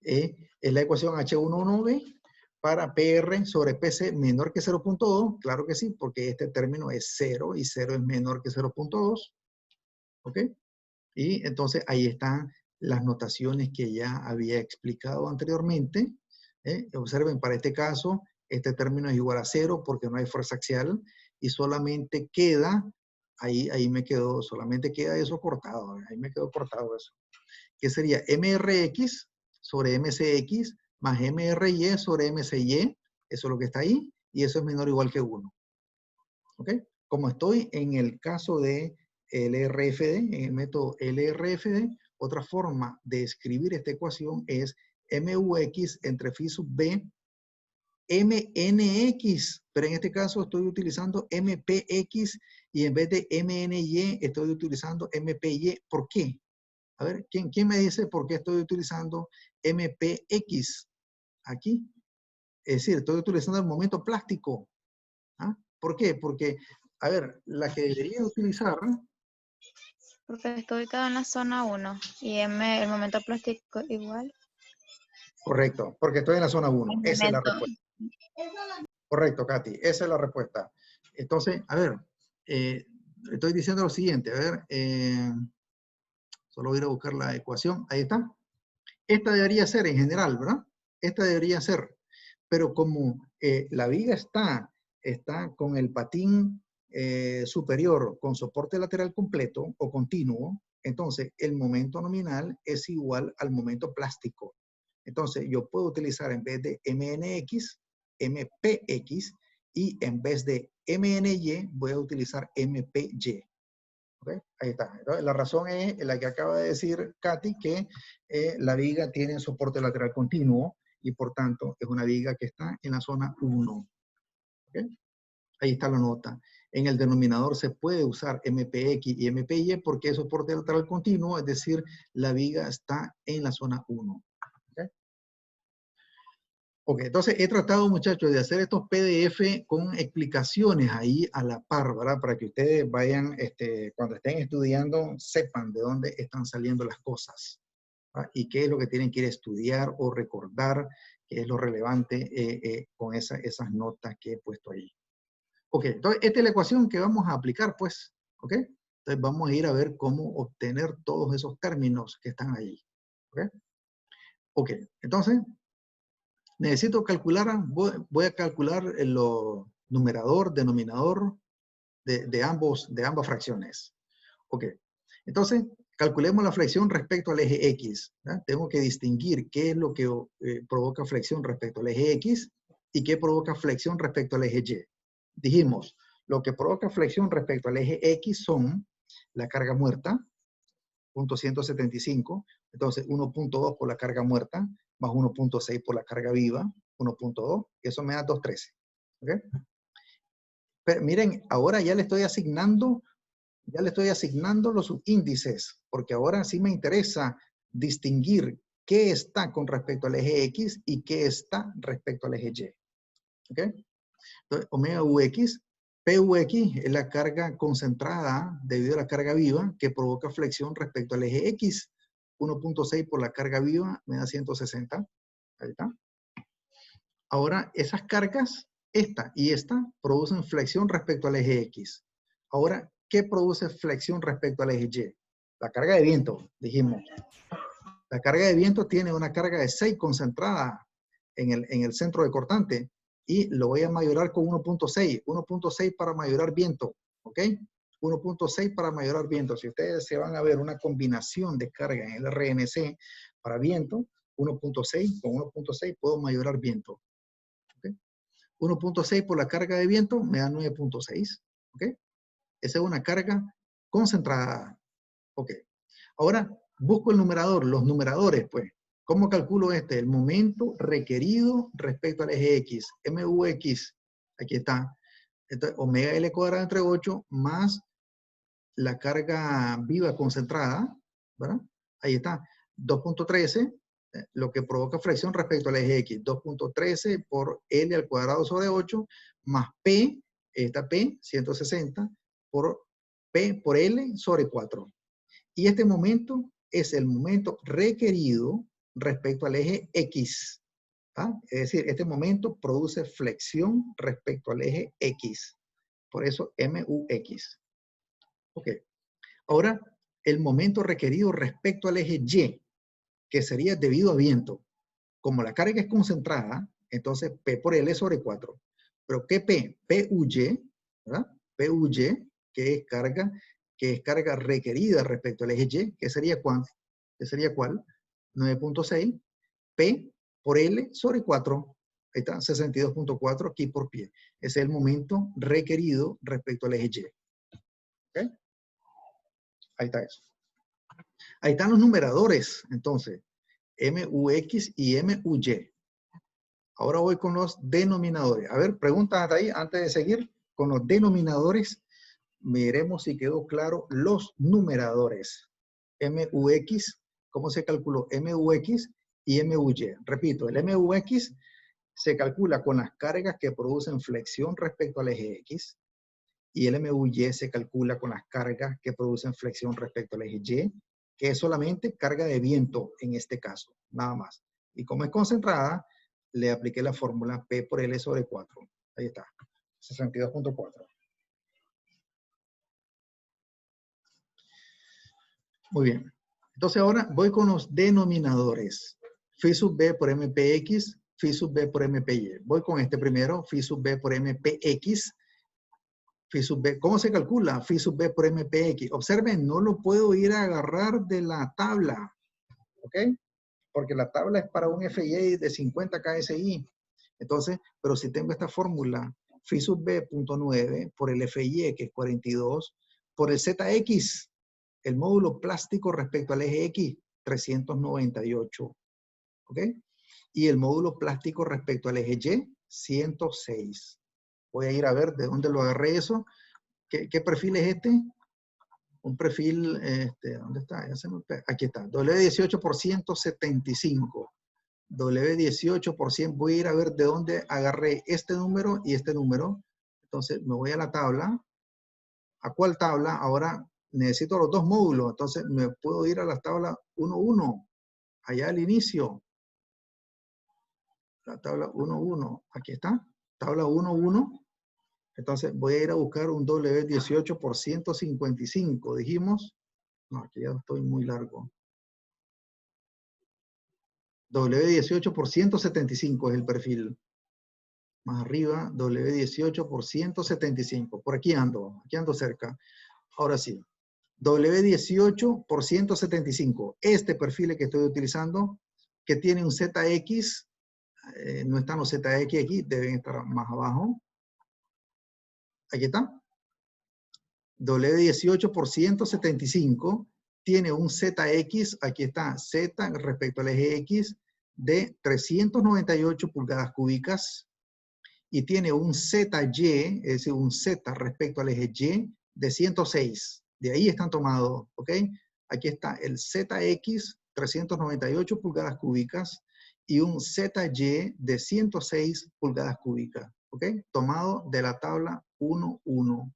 Es la ecuación H11B para PR sobre PC menor que 0.2. Claro que sí, porque este término es 0 y 0 es menor que 0.2. ¿Ok? Y entonces ahí están las notaciones que ya había explicado anteriormente. Observen, para este caso, este término es igual a 0 porque no hay fuerza axial y solamente queda, ahí me quedó, solamente queda eso cortado. Ahí me quedó cortado eso. Que sería MRX sobre MCX más MRY sobre MCY. Eso es lo que está ahí. Y eso es menor o igual que 1. ¿Ok? Como estoy en el caso de LRFD, en el método LRFD, otra forma de escribir esta ecuación es MUX entre phi sub B, MNX, pero en este caso estoy utilizando MPX y en vez de MNY estoy utilizando MPY. ¿Por qué? A ver, ¿quién me dice por qué estoy utilizando MPX aquí? Es decir, estoy utilizando el momento plástico. ¿Ah? ¿Por qué? Porque, a ver, la que debería utilizar... Porque está ubicado en la zona 1 y el momento plástico igual. Correcto, porque estoy en la zona 1. El Esa es la momento. respuesta. Correcto, Katy, esa es la respuesta. Entonces, a ver, estoy diciendo lo siguiente, a ver, solo voy a ir a buscar la ecuación, ahí está. Esta debería ser en general, ¿verdad? Esta debería ser, pero como la viga está con el patín superior con soporte lateral completo o continuo, entonces el momento nominal es igual al momento plástico. Entonces yo puedo utilizar en vez de MNX, MPX, y en vez de MNY voy a utilizar MPY. ¿Okay? Ahí está. Entonces, la razón es la que acaba de decir Katy, que la viga tiene soporte lateral continuo y por tanto es una viga que está en la zona 1. ¿Okay? Ahí está la nota. En el denominador se puede usar MPX y MPY porque es soporte lateral continuo, es decir, la viga está en la zona 1. ¿Okay? Ok, entonces he tratado, muchachos, de hacer estos PDF con explicaciones ahí a la par, ¿verdad? Para que ustedes vayan, cuando estén estudiando, sepan de dónde están saliendo las cosas, ¿verdad? Y qué es lo que tienen que ir a estudiar o recordar, qué es lo relevante con esas notas que he puesto ahí. Ok, entonces esta es la ecuación que vamos a aplicar, pues, ¿ok? Entonces vamos a ir a ver cómo obtener todos esos términos que están ahí. ¿Ok? Ok, entonces necesito calcular, voy a calcular el numerador, denominador de ambas fracciones. Ok, entonces calculemos la flexión respecto al eje X. ¿verdad? Tengo que distinguir qué es lo que provoca flexión respecto al eje X y qué provoca flexión respecto al eje Y. Dijimos, lo que provoca flexión respecto al eje X son la carga muerta, punto 175, entonces 1.2 por la carga muerta, más 1.6 por la carga viva, 1.2, y eso me da 213. ¿Okay? Pero miren, ahora ya le estoy asignando los subíndices, porque ahora sí me interesa distinguir qué está con respecto al eje X y qué está respecto al eje Y. ¿Ok? Entonces, omega UX, PUX es la carga concentrada debido a la carga viva que provoca flexión respecto al eje X. 1.6 por la carga viva me da 160. Ahí está. Ahora, esas cargas, esta y esta, producen flexión respecto al eje X. Ahora, ¿qué produce flexión respecto al eje Y? La carga de viento, dijimos. La carga de viento tiene una carga de 6 concentrada en el centro de cortante y lo voy a mayorar con 1.6. 1.6 para mayorar viento, ¿ok? 1.6 para mayorar viento. Si ustedes se van a ver una combinación de carga en el RNC para viento, 1.6 con 1.6 puedo mayorar viento. 1.6 por la carga de viento me da 9.6. ¿Ok? Esa es una carga concentrada. Ok. Ahora busco el numerador, los numeradores, pues. ¿Cómo calculo este? El momento requerido respecto al eje X. MUX, aquí está. Entonces, omega L cuadrado entre 8 más la carga viva concentrada, ¿verdad? Ahí está. 2.13. Lo que provoca flexión respecto al eje X, 2.13 por L al cuadrado sobre 8, más P, esta P, 160, por P por L sobre 4. Y este momento es el momento requerido respecto al eje X. ¿Ah? Es decir, este momento produce flexión respecto al eje X. Por eso MUX. Ok. Ahora, el momento requerido respecto al eje Y, que sería debido a viento. Como la carga es concentrada, entonces P por L sobre 4. Pero ¿qué P? PUY, ¿verdad? PUY, que es carga requerida respecto al eje Y, que sería cuál? 9.6. P por L sobre 4. Ahí está, 62.4 aquí por pie. Ese es el momento requerido respecto al eje Y. ¿Ok? Ahí está eso. Ahí están los numeradores, entonces. MUX y MUY. Ahora voy con los denominadores. A ver, preguntas hasta ahí antes de seguir con los denominadores. Miremos si quedó claro los numeradores. MUX, ¿cómo se calculó? MUX y MUY. Repito, el MUX se calcula con las cargas que producen flexión respecto al eje X y el MUY se calcula con las cargas que producen flexión respecto al eje Y, que es solamente carga de viento en este caso, nada más. Y como es concentrada, le apliqué la fórmula P por L sobre 4. Ahí está, 62.4. Muy bien. Entonces ahora voy con los denominadores. Phi sub B por MPX, Phi sub B por MPY. Voy con este primero, Phi sub B por MPX. Phi sub B, ¿cómo se calcula? Phi sub B por MPX. Observen, no lo puedo ir a agarrar de la tabla, ¿ok? Porque la tabla es para un FY de 50 KSI. Entonces, pero si tengo esta fórmula, Phi sub B punto 9 por el FY, que es 42, por el ZX, el módulo plástico respecto al eje X, 398, ¿ok? Y el módulo plástico respecto al eje Y, 106. Voy a ir a ver de dónde lo agarré eso. ¿Qué perfil es este? Un perfil, ¿dónde está? Aquí está, W18 por 175. W18 por 100, voy a ir a ver de dónde agarré este número y este número. Entonces me voy a la tabla. ¿A cuál tabla? Ahora necesito los dos módulos, entonces me puedo ir a la tabla 1.1, allá al inicio. La tabla 1.1, aquí está, tabla 1.1. Entonces voy a ir a buscar un W18 por 155, dijimos. No, aquí ya estoy muy largo. W18 por 175 es el perfil. Más arriba, W18 por 175. Por aquí ando cerca. Ahora sí. W18 por 175. Este perfil que estoy utilizando, que tiene un ZX, no están los ZX aquí, deben estar más abajo. Aquí está. W18 por 175 tiene un ZX, aquí está, Z respecto al eje X de 398 pulgadas cúbicas y tiene un ZY, es decir, un Z respecto al eje Y de 106. De ahí están tomados, ¿ok? Aquí está el ZX, 398 pulgadas cúbicas y un ZY de 106 pulgadas cúbicas, ¿ok? Tomado de la tabla 1.1.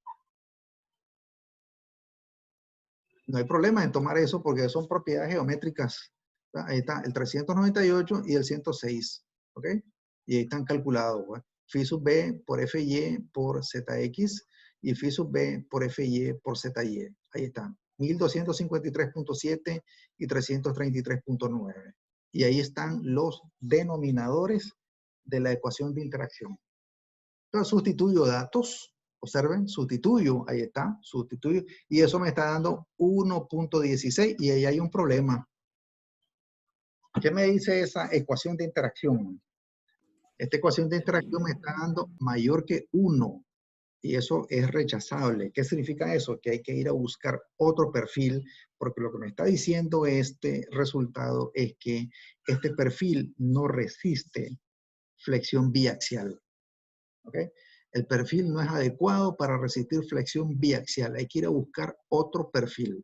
No hay problema en tomar eso porque son propiedades geométricas. Ahí está el 398 y el 106, ¿ok? Y ahí están calculados, ¿verdad? Phi sub B por FY por ZX y Phi sub B por FY por ZY. Ahí están, 1253.7 y 333.9. Y ahí están los denominadores de la ecuación de interacción. Entonces sustituyo datos. Observen, sustituyo, ahí está, sustituyo, y eso me está dando 1.16 y ahí hay un problema. ¿Qué me dice esa ecuación de interacción? Esta ecuación de interacción me está dando mayor que 1 y eso es rechazable. ¿Qué significa eso? Que hay que ir a buscar otro perfil porque lo que me está diciendo este resultado es que este perfil no resiste flexión biaxial. ¿Ok? El perfil no es adecuado para resistir flexión biaxial. Hay que ir a buscar otro perfil.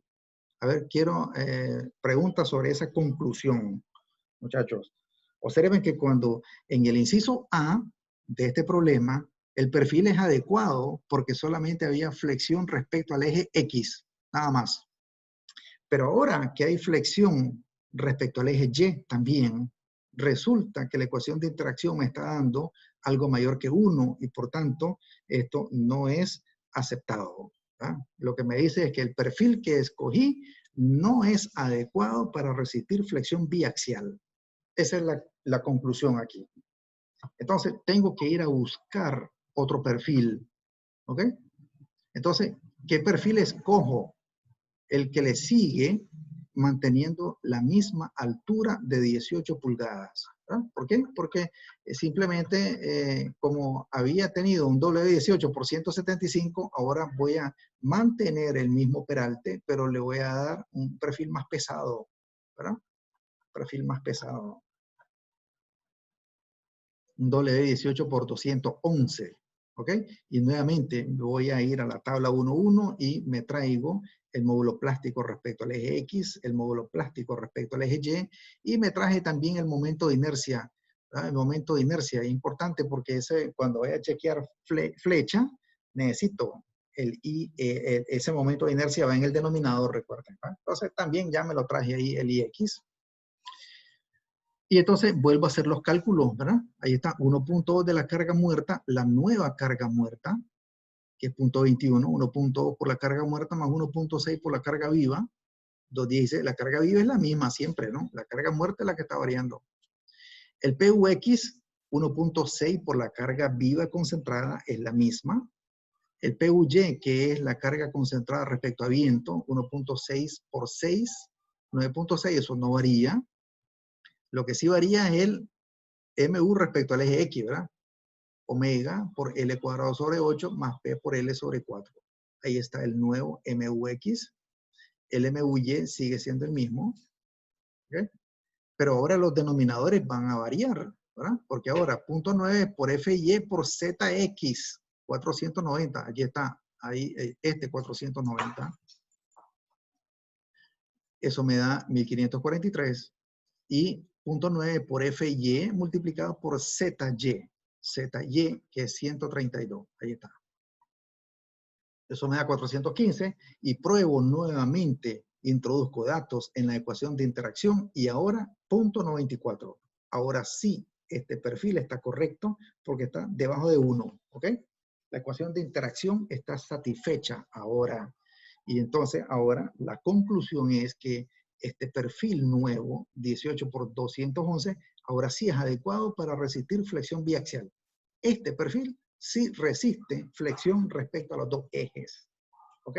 A ver, quiero preguntas sobre esa conclusión, muchachos. Observen que cuando en el inciso A de este problema, el perfil es adecuado porque solamente había flexión respecto al eje X, nada más. Pero ahora que hay flexión respecto al eje Y también, resulta que la ecuación de interacción me está dando algo mayor que 1 y por tanto esto no es aceptado. ¿Verdad? Lo que me dice es que el perfil que escogí no es adecuado para resistir flexión biaxial. Esa es la conclusión aquí. Entonces tengo que ir a buscar otro perfil. ¿Ok? Entonces, ¿qué perfil escojo? El que le sigue manteniendo la misma altura de 18 pulgadas. ¿Verdad? ¿Por qué? Porque simplemente como había tenido un W18 por 175, ahora voy a mantener el mismo peralte, pero le voy a dar un perfil más pesado. ¿Verdad? Perfil más pesado. Un W18 por 211. ¿Ok? Y nuevamente voy a ir a la tabla 1.1 y me traigo el módulo plástico respecto al eje X, el módulo plástico respecto al eje Y, y me traje también el momento de inercia. ¿Verdad? El momento de inercia es importante porque cuando voy a chequear flecha, necesito ese momento de inercia va en el denominador, recuerden. ¿verdad? Entonces también ya me lo traje ahí el IX. Y entonces vuelvo a hacer los cálculos, ¿verdad? Ahí está 1.2 de la carga muerta, la nueva carga muerta, que es 0.21, 1.2 por la carga muerta más 1.6 por la carga viva. 2.16, la carga viva es la misma siempre, ¿no? La carga muerta es la que está variando. El PUX, 1.6 por la carga viva concentrada, es la misma. El PUY, que es la carga concentrada respecto a viento, 1.6 por 6, 9.6, eso no varía. Lo que sí varía es el MU respecto al eje X, ¿verdad? Omega por L cuadrado sobre 8 más P por L sobre 4. Ahí está el nuevo MUX. El MUY sigue siendo el mismo. ¿Okay? Pero ahora los denominadores van a variar, ¿verdad? Porque ahora 0.9 por FY por ZX, 490. Aquí está, ahí, este 490. Eso me da 1543. Y 0.9 por FY multiplicado por ZY. ZY, que es 132. Ahí está. Eso me da 415 y pruebo nuevamente, introduzco datos en la ecuación de interacción y ahora 0.94. Ahora sí, este perfil está correcto porque está debajo de 1. ¿Ok? La ecuación de interacción está satisfecha ahora. Y entonces ahora la conclusión es que este perfil nuevo, 18 por 211, ahora sí es adecuado para resistir flexión biaxial. Este perfil sí resiste flexión respecto a los dos ejes. ¿Ok?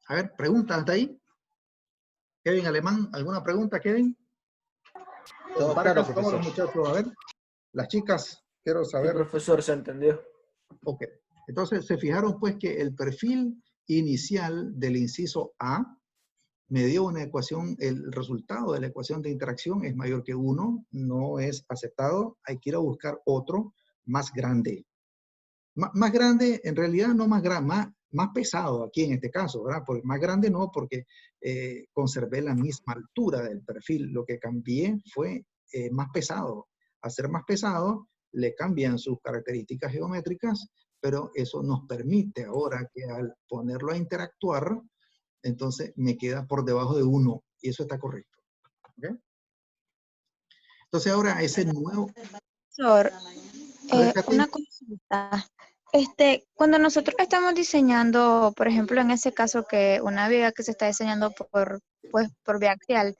A ver, pregunta hasta ahí. Kevin Alemán, ¿alguna pregunta, Kevin? Todo claro, Todos profesor. los muchachos, a ver. Las chicas, quiero Sí, saber. profesor, se entendió. Ok. Entonces, se fijaron pues que el perfil inicial del inciso A me dio una ecuación, el resultado de la ecuación de interacción es mayor que 1, no es aceptado, hay que ir a buscar otro más grande. Más grande, en realidad no más grande, más pesado aquí en este caso, ¿verdad? Porque más grande no, porque conservé la misma altura del perfil. Lo que cambié fue más pesado. Al ser más pesado, le cambian sus características geométricas, pero eso nos permite ahora que al ponerlo a interactuar, entonces me queda por debajo de 1, y eso está correcto. ¿Okay? Entonces ahora ese nuevo... Profesor, A ver, Katy. una consulta. Cuando nosotros estamos diseñando, por ejemplo, en ese caso que una viga que se está diseñando por biaxial,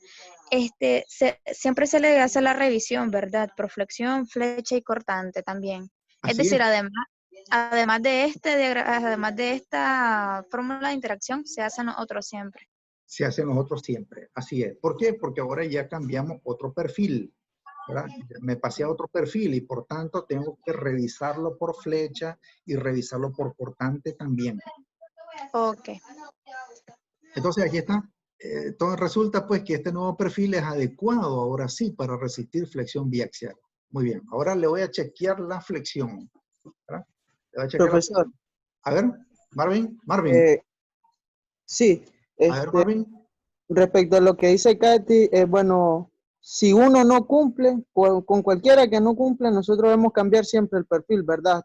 siempre se le hace la revisión, ¿verdad? Por flexión, flecha y cortante también. Es Así decir, es. además de esta fórmula de interacción, se hacen otros siempre. Se hacen los otros siempre. Así es. ¿Por qué? Porque ahora ya cambiamos otro perfil, ¿verdad? Me pasé a otro perfil y por tanto tengo que revisarlo por flecha y revisarlo por cortante también. Ok. Entonces aquí está. Entonces resulta pues que este nuevo perfil es adecuado ahora sí para resistir flexión biaxial. Muy bien. Ahora le voy a chequear la flexión, ¿verdad? Le voy a chequear Profesor, A ver, Marvin. sí, A ver, Marvin. respecto a lo que dice Katy, bueno, si uno no cumple, con cualquiera que no cumple, nosotros debemos cambiar siempre el perfil, ¿verdad?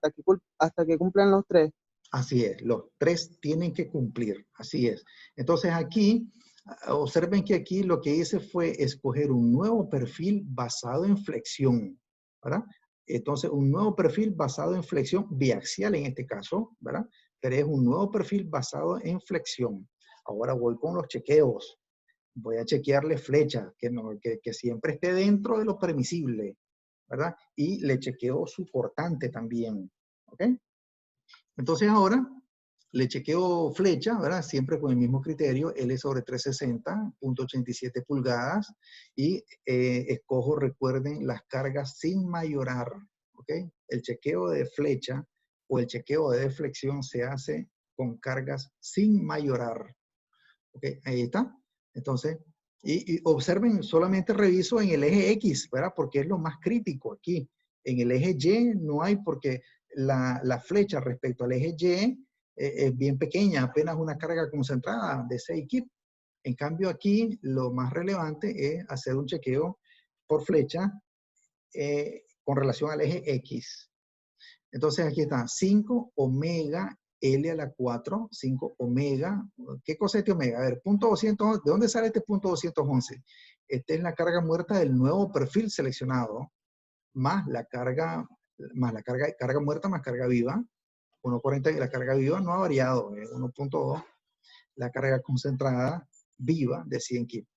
Hasta que cumplan los tres. Así es, los tres tienen que cumplir, así es. Entonces aquí, observen que aquí lo que hice fue escoger un nuevo perfil basado en flexión, ¿verdad? Entonces, un nuevo perfil basado en flexión biaxial en este caso, ¿verdad? Pero es un nuevo perfil basado en flexión. Ahora voy con los chequeos. Voy a chequearle flecha, que siempre esté dentro de lo permisible, ¿verdad? Y le chequeo su cortante también, ¿ok? Entonces ahora le chequeo flecha, ¿verdad? Siempre con el mismo criterio, L sobre 360, 0.87 pulgadas, y escojo, recuerden, las cargas sin mayorar, ¿ok? El chequeo de flecha o el chequeo de deflexión se hace con cargas sin mayorar, ¿ok? Ahí está. Entonces, y observen, solamente reviso en el eje X, ¿verdad? Porque es lo más crítico aquí. En el eje Y no hay, porque la flecha respecto al eje Y es bien pequeña, apenas una carga concentrada de 6 kip. En cambio aquí lo más relevante es hacer un chequeo por flecha con relación al eje X. Entonces aquí está 5 omega L a la 4, 5 omega. ¿Qué cosa es este omega? A ver, punto 211. ¿De dónde sale este punto 211? Esta es la carga muerta del nuevo perfil seleccionado, más la carga muerta más carga viva. 1.40, y la carga viva no ha variado, 1.2. La carga concentrada viva de 100 kip.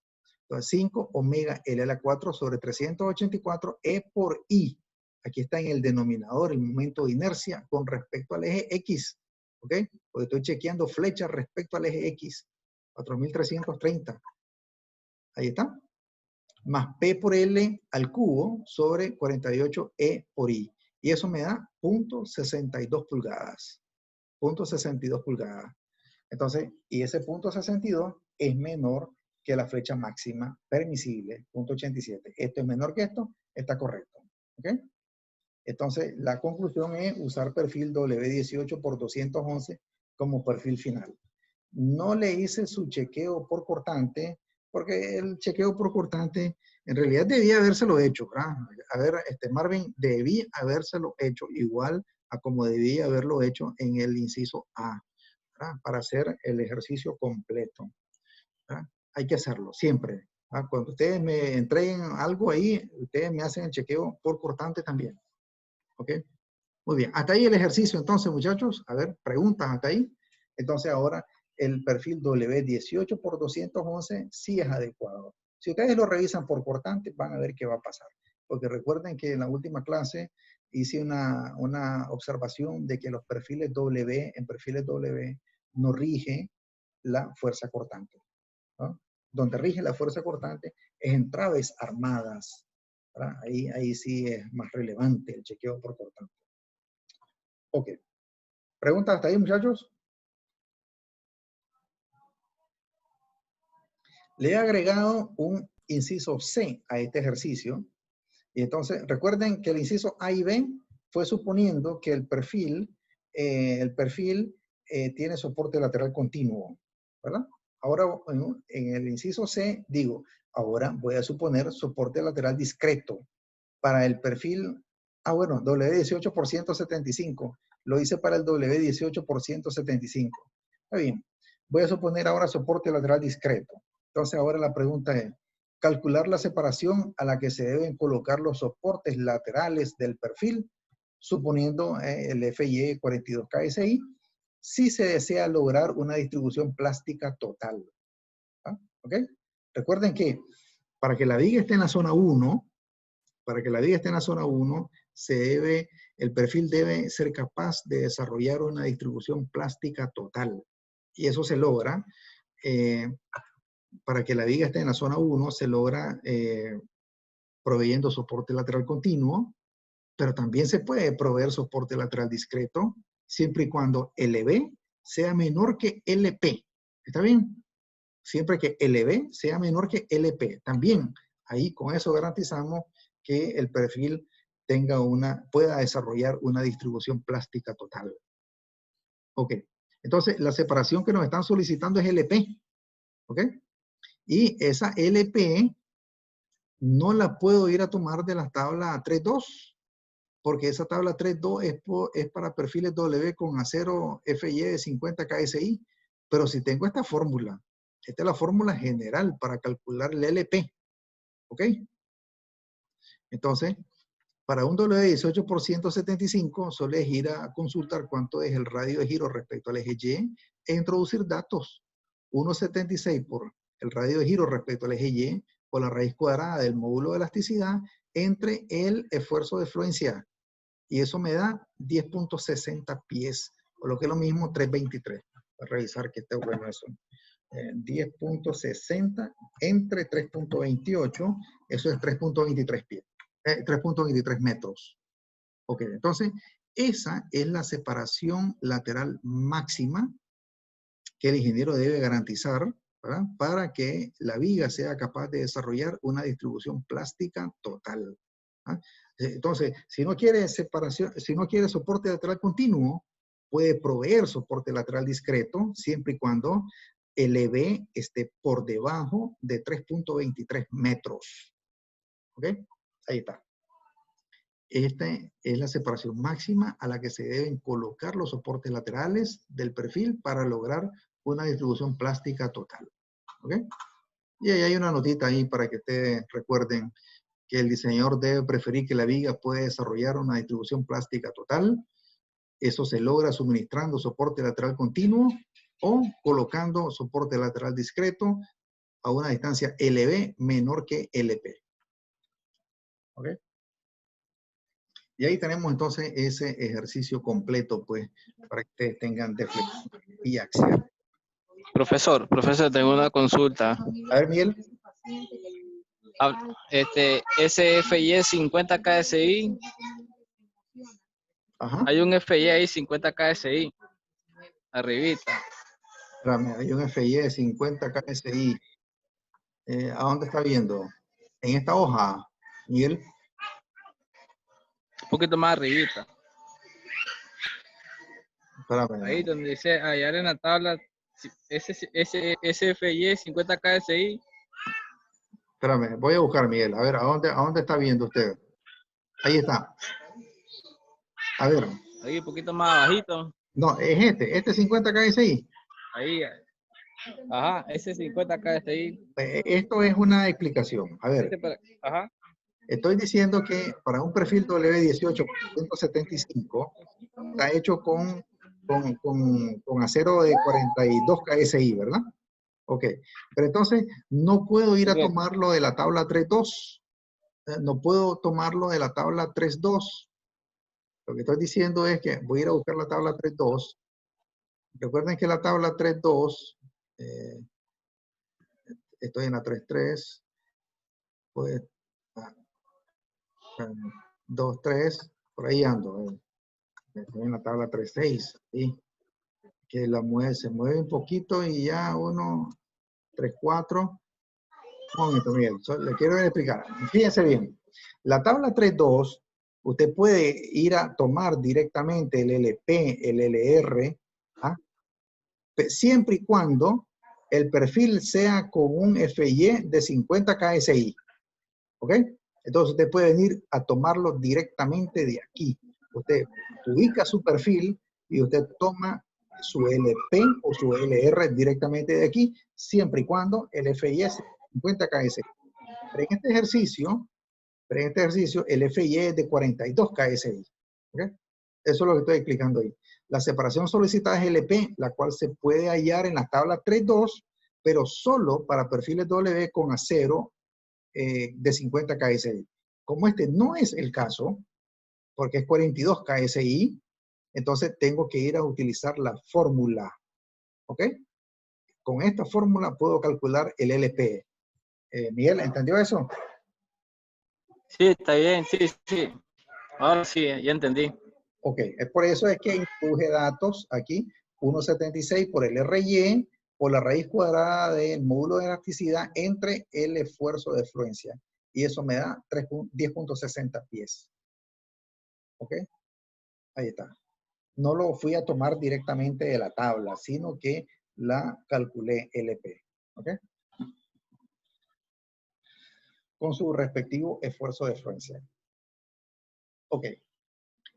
Entonces 5 omega L a la 4 sobre 384 E por I. Aquí está en el denominador el momento de inercia con respecto al eje X. ¿Ok? Porque estoy chequeando flecha respecto al eje X. 4.330. Ahí está. Más P por L al cubo sobre 48 E por I. Y eso me da 0.62 pulgadas. 0.62 pulgadas. Entonces, y ese 0.62 es menor que la flecha máxima permisible, 0.87. Esto es menor que esto, está correcto. ¿Ok? Entonces, la conclusión es usar perfil W18 por 211 como perfil final. No le hice su chequeo por cortante, porque el chequeo por cortante en realidad debía habérselo hecho, ¿verdad? A ver, Marvin, debí habérselo hecho igual a como debía haberlo hecho en el inciso A, ¿verdad? Para hacer el ejercicio completo, ¿verdad? Hay que hacerlo, siempre, ¿verdad? Cuando ustedes me entreguen algo ahí, ustedes me hacen el chequeo por cortante también, ¿ok? Muy bien, hasta ahí el ejercicio entonces, muchachos. A ver, preguntas hasta ahí. Entonces ahora el perfil W18 por 211 sí es adecuado. Si ustedes lo revisan por cortante, van a ver qué va a pasar. Porque recuerden que en la última clase hice una observación de que los perfiles W, en perfiles W, no rige la fuerza cortante, ¿no? Donde rige la fuerza cortante es en traves armadas, ¿verdad? Ahí sí es más relevante el chequeo por cortante. Ok. ¿Preguntas hasta ahí, muchachos? Le he agregado un inciso C a este ejercicio. Y entonces, recuerden que el inciso A y B fue suponiendo que el perfil tiene soporte lateral continuo, ¿verdad? Ahora, en el inciso C, digo, ahora voy a suponer soporte lateral discreto para el perfil, bueno, W18 por 175. Lo hice para el W18 por 175. Está bien. Voy a suponer ahora soporte lateral discreto. Entonces, ahora la pregunta es, calcular la separación a la que se deben colocar los soportes laterales del perfil, suponiendo el FY 42 KSI, si se desea lograr una distribución plástica total. ¿Ah? ¿Ok? Recuerden que para que la viga esté en la zona 1, el perfil debe ser capaz de desarrollar una distribución plástica total. Y eso se logra, para que la viga esté en la zona 1, se logra proveyendo soporte lateral continuo, pero también se puede proveer soporte lateral discreto, siempre y cuando LB sea menor que LP. ¿Está bien? Siempre que LB sea menor que LP. También, ahí con eso garantizamos que el perfil pueda desarrollar una distribución plástica total. Ok. Entonces, la separación que nos están solicitando es LP. ¿Ok? Y esa LP no la puedo ir a tomar de la tabla 3.2, porque esa tabla 3.2 es para perfiles W con acero FY de 50 KSI. Pero si tengo esta fórmula, esta es la fórmula general para calcular el LP. ¿Ok? Entonces, para un W18 por 175, solo es ir a consultar cuánto es el radio de giro respecto al eje Y e introducir datos. 1,76 por el radio de giro respecto al eje Y por la raíz cuadrada del módulo de elasticidad entre el esfuerzo de fluencia. Y eso me da 10.60 pies, o lo que es lo mismo, 3.23. Voy a revisar que esté bueno eso. 10.60 entre 3.28, eso es 3.23 pies. 3.23 metros. Ok, entonces, esa es la separación lateral máxima que el ingeniero debe garantizar, ¿verdad?, para que la viga sea capaz de desarrollar una distribución plástica total. ¿Ah? Entonces, si no quiere separación, si no quiere soporte lateral continuo, puede proveer soporte lateral discreto, siempre y cuando el EB esté por debajo de 3.23 metros. ¿Ok? Ahí está. Esta es la separación máxima a la que se deben colocar los soportes laterales del perfil para lograr una distribución plástica total. ¿Ok? Y ahí hay una notita ahí para que ustedes recuerden que el diseñador debe preferir que la viga pueda desarrollar una distribución plástica total. Eso se logra suministrando soporte lateral continuo o colocando soporte lateral discreto a una distancia LB menor que LP. ¿Ok? Y ahí tenemos entonces ese ejercicio completo, pues, para que ustedes tengan deflexión y acción. Profesor, tengo una consulta. A ver, Miguel. Ese FY 50 KSI, Ajá. hay un FY ahí 50 KSI, arribita. Espérame, hay un FY de 50 KSI. ¿A dónde está viendo? En esta hoja, Miguel. Un poquito más arribita. Espérame. Ahí donde dice, allá en la tabla, ese FY 50 KSI. Espérame, voy a buscar, Miguel. A ver, ¿a dónde está viendo usted? Ahí está. A ver. Ahí un poquito más abajito. No, es este 50 KSI. Ahí. Ajá, ese 50 KSI. Esto es una explicación. A ver. Ajá. Estoy diciendo que para un perfil W18-175 está hecho con acero de 42 KSI, ¿verdad? Ok, pero entonces no puedo ir a Correcto. tomarlo de la tabla 3.2. No puedo tomarlo de la tabla 3.2. Lo que estoy diciendo es que voy a ir a buscar la tabla 3.2. Recuerden que la tabla 3.2, estoy en la 3.3, pues 2.3, por ahí ando. Estoy en la tabla 3.6, ¿sí? Que se mueve un poquito y ya 3.4. Un momento, Miguel, le quiero explicar. Fíjense bien. La tabla 3.2, usted puede ir a tomar directamente el LP, el LR, ¿ah? Siempre y cuando el perfil sea con un FY de 50 KSI. ¿Ok? Entonces usted puede venir a tomarlo directamente de aquí. Usted ubica su perfil y usted toma su LP o su LR directamente de aquí, siempre y cuando el FY es 50 KSI. Pero en este ejercicio, el FY es de 42 KSI. ¿Ok? Eso es lo que estoy explicando ahí. La separación solicitada es LP, la cual se puede hallar en la tabla 3.2, pero solo para perfiles W con acero de 50 KSI. Como este no es el caso, porque es 42 KSI, entonces tengo que ir a utilizar la fórmula. ¿Ok? Con esta fórmula puedo calcular el LP. Miguel, ¿entendió eso? Sí, está bien, sí, sí. Ahora sí, ya entendí. Ok, es por eso es que introduje datos aquí, 1.76 por el RY, por la raíz cuadrada del módulo de elasticidad entre el esfuerzo de fluencia. Y eso me da 10.60 pies. ¿Ok? Ahí está. No lo fui a tomar directamente de la tabla, sino que la calculé LP. ¿Ok? Con su respectivo esfuerzo de fluencia. Ok.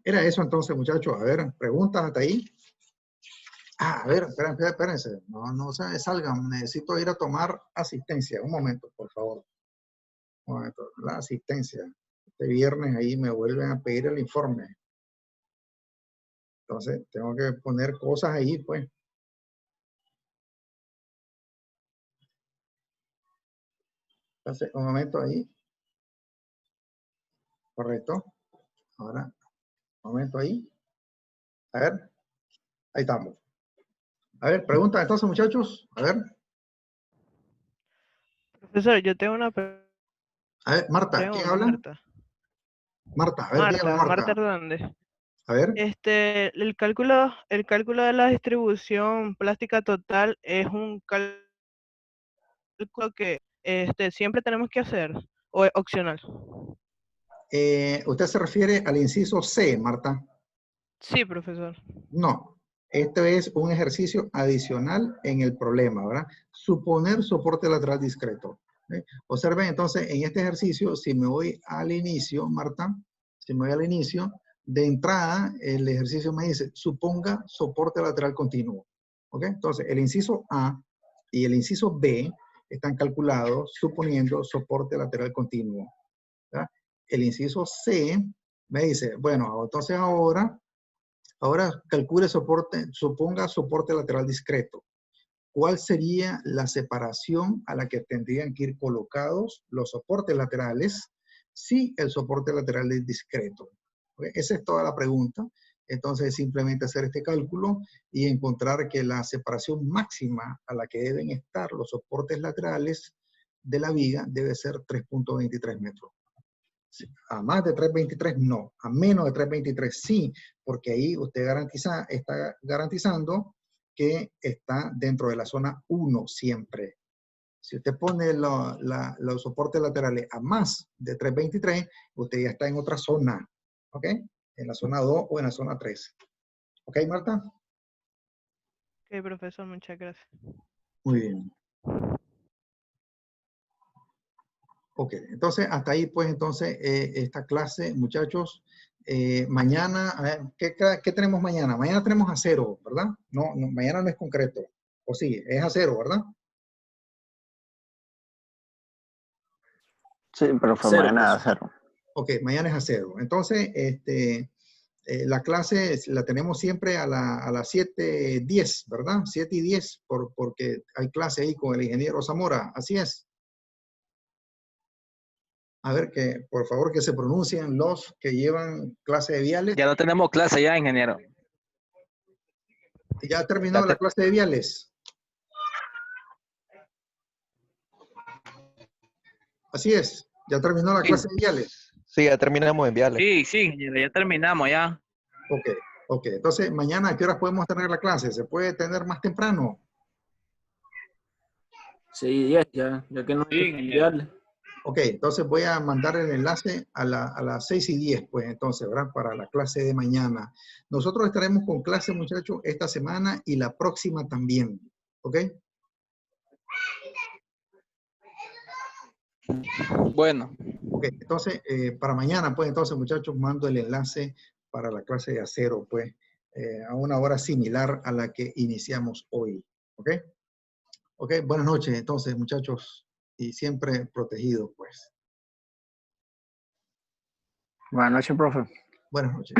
Era eso entonces, muchachos. A ver, preguntas hasta ahí. A ver, espérense. No se salgan. Necesito ir a tomar asistencia. Un momento, por favor. Un momento. La asistencia. Este viernes ahí me vuelven a pedir el informe. Entonces, tengo que poner cosas ahí, pues. Entonces, un momento ahí. Correcto. Ahora, un momento ahí. A ver. Ahí estamos. A ver, pregunta entonces, muchachos. A ver. Profesor, yo tengo una A ver, Marta. ¿Quién pregunta, habla? Marta. Marta. A ver, dígame, Marta Marta. Hernández. A ver. El cálculo de la distribución plástica total es un cálculo que siempre tenemos que hacer o es opcional. ¿Usted se refiere al inciso C, Marta? Sí, profesor. No. Este es un ejercicio adicional en el problema, ¿verdad? Suponer soporte lateral discreto. ¿Okay? Observen entonces en este ejercicio, si me voy al inicio, Marta, si me voy al inicio, de entrada el ejercicio me dice, suponga soporte lateral continuo. ¿Ok? Entonces el inciso A y el inciso B están calculados suponiendo soporte lateral continuo. ¿Verdad? El inciso C me dice, bueno, entonces ahora calcule soporte, suponga soporte lateral discreto. ¿Cuál sería la separación a la que tendrían que ir colocados los soportes laterales si el soporte lateral es discreto? ¿Okay? Esa es toda la pregunta. Entonces, simplemente hacer este cálculo y encontrar que la separación máxima a la que deben estar los soportes laterales de la viga debe ser 3.23 metros. A más de 3.23 no, a menos de 3.23 sí, porque ahí usted está garantizando que está dentro de la zona 1 siempre. Si usted pone los soportes laterales a más de 3.23, usted ya está en otra zona, ¿ok? En la zona 2 o en la zona 3. ¿Ok, Marta? Ok, profesor, muchas gracias. Muy bien. Ok, entonces hasta ahí pues entonces esta clase, muchachos. Mañana, a ver, ¿qué tenemos mañana? Mañana tenemos acero, ¿verdad? No, mañana no es concreto. O sí, es acero, ¿verdad? Sí, pero fue Cero, mañana profesor. cero. Ok, mañana es acero. Entonces, la clase la tenemos siempre a las 7:10, ¿verdad? 7:10, porque hay clase ahí con el ingeniero Zamora. Así es. A ver, que por favor que se pronuncien los que llevan clase de viales. Ya no tenemos clase ya, ingeniero. ¿Ya terminó la clase de viales? Así es. ¿Ya terminó la clase de viales? Sí, ya terminamos en viales. Sí, sí, ingeniero, ya terminamos ya. Ok, ok. Entonces, mañana, ¿a qué horas podemos tener la clase? ¿Se puede tener más temprano? Sí, 10 ya que no hay que enviarle. Ok, entonces voy a mandar el enlace a las 6:10, pues entonces, ¿verdad? Para la clase de mañana. Nosotros estaremos con clase, muchachos, esta semana y la próxima también, ¿ok? Bueno. Ok, entonces, para mañana, pues entonces, muchachos, mando el enlace para la clase de acero, pues, a una hora similar a la que iniciamos hoy, ¿ok? Ok, buenas noches, entonces, muchachos, y siempre protegidos, pues. Buenas noches, profe. Buenas noches.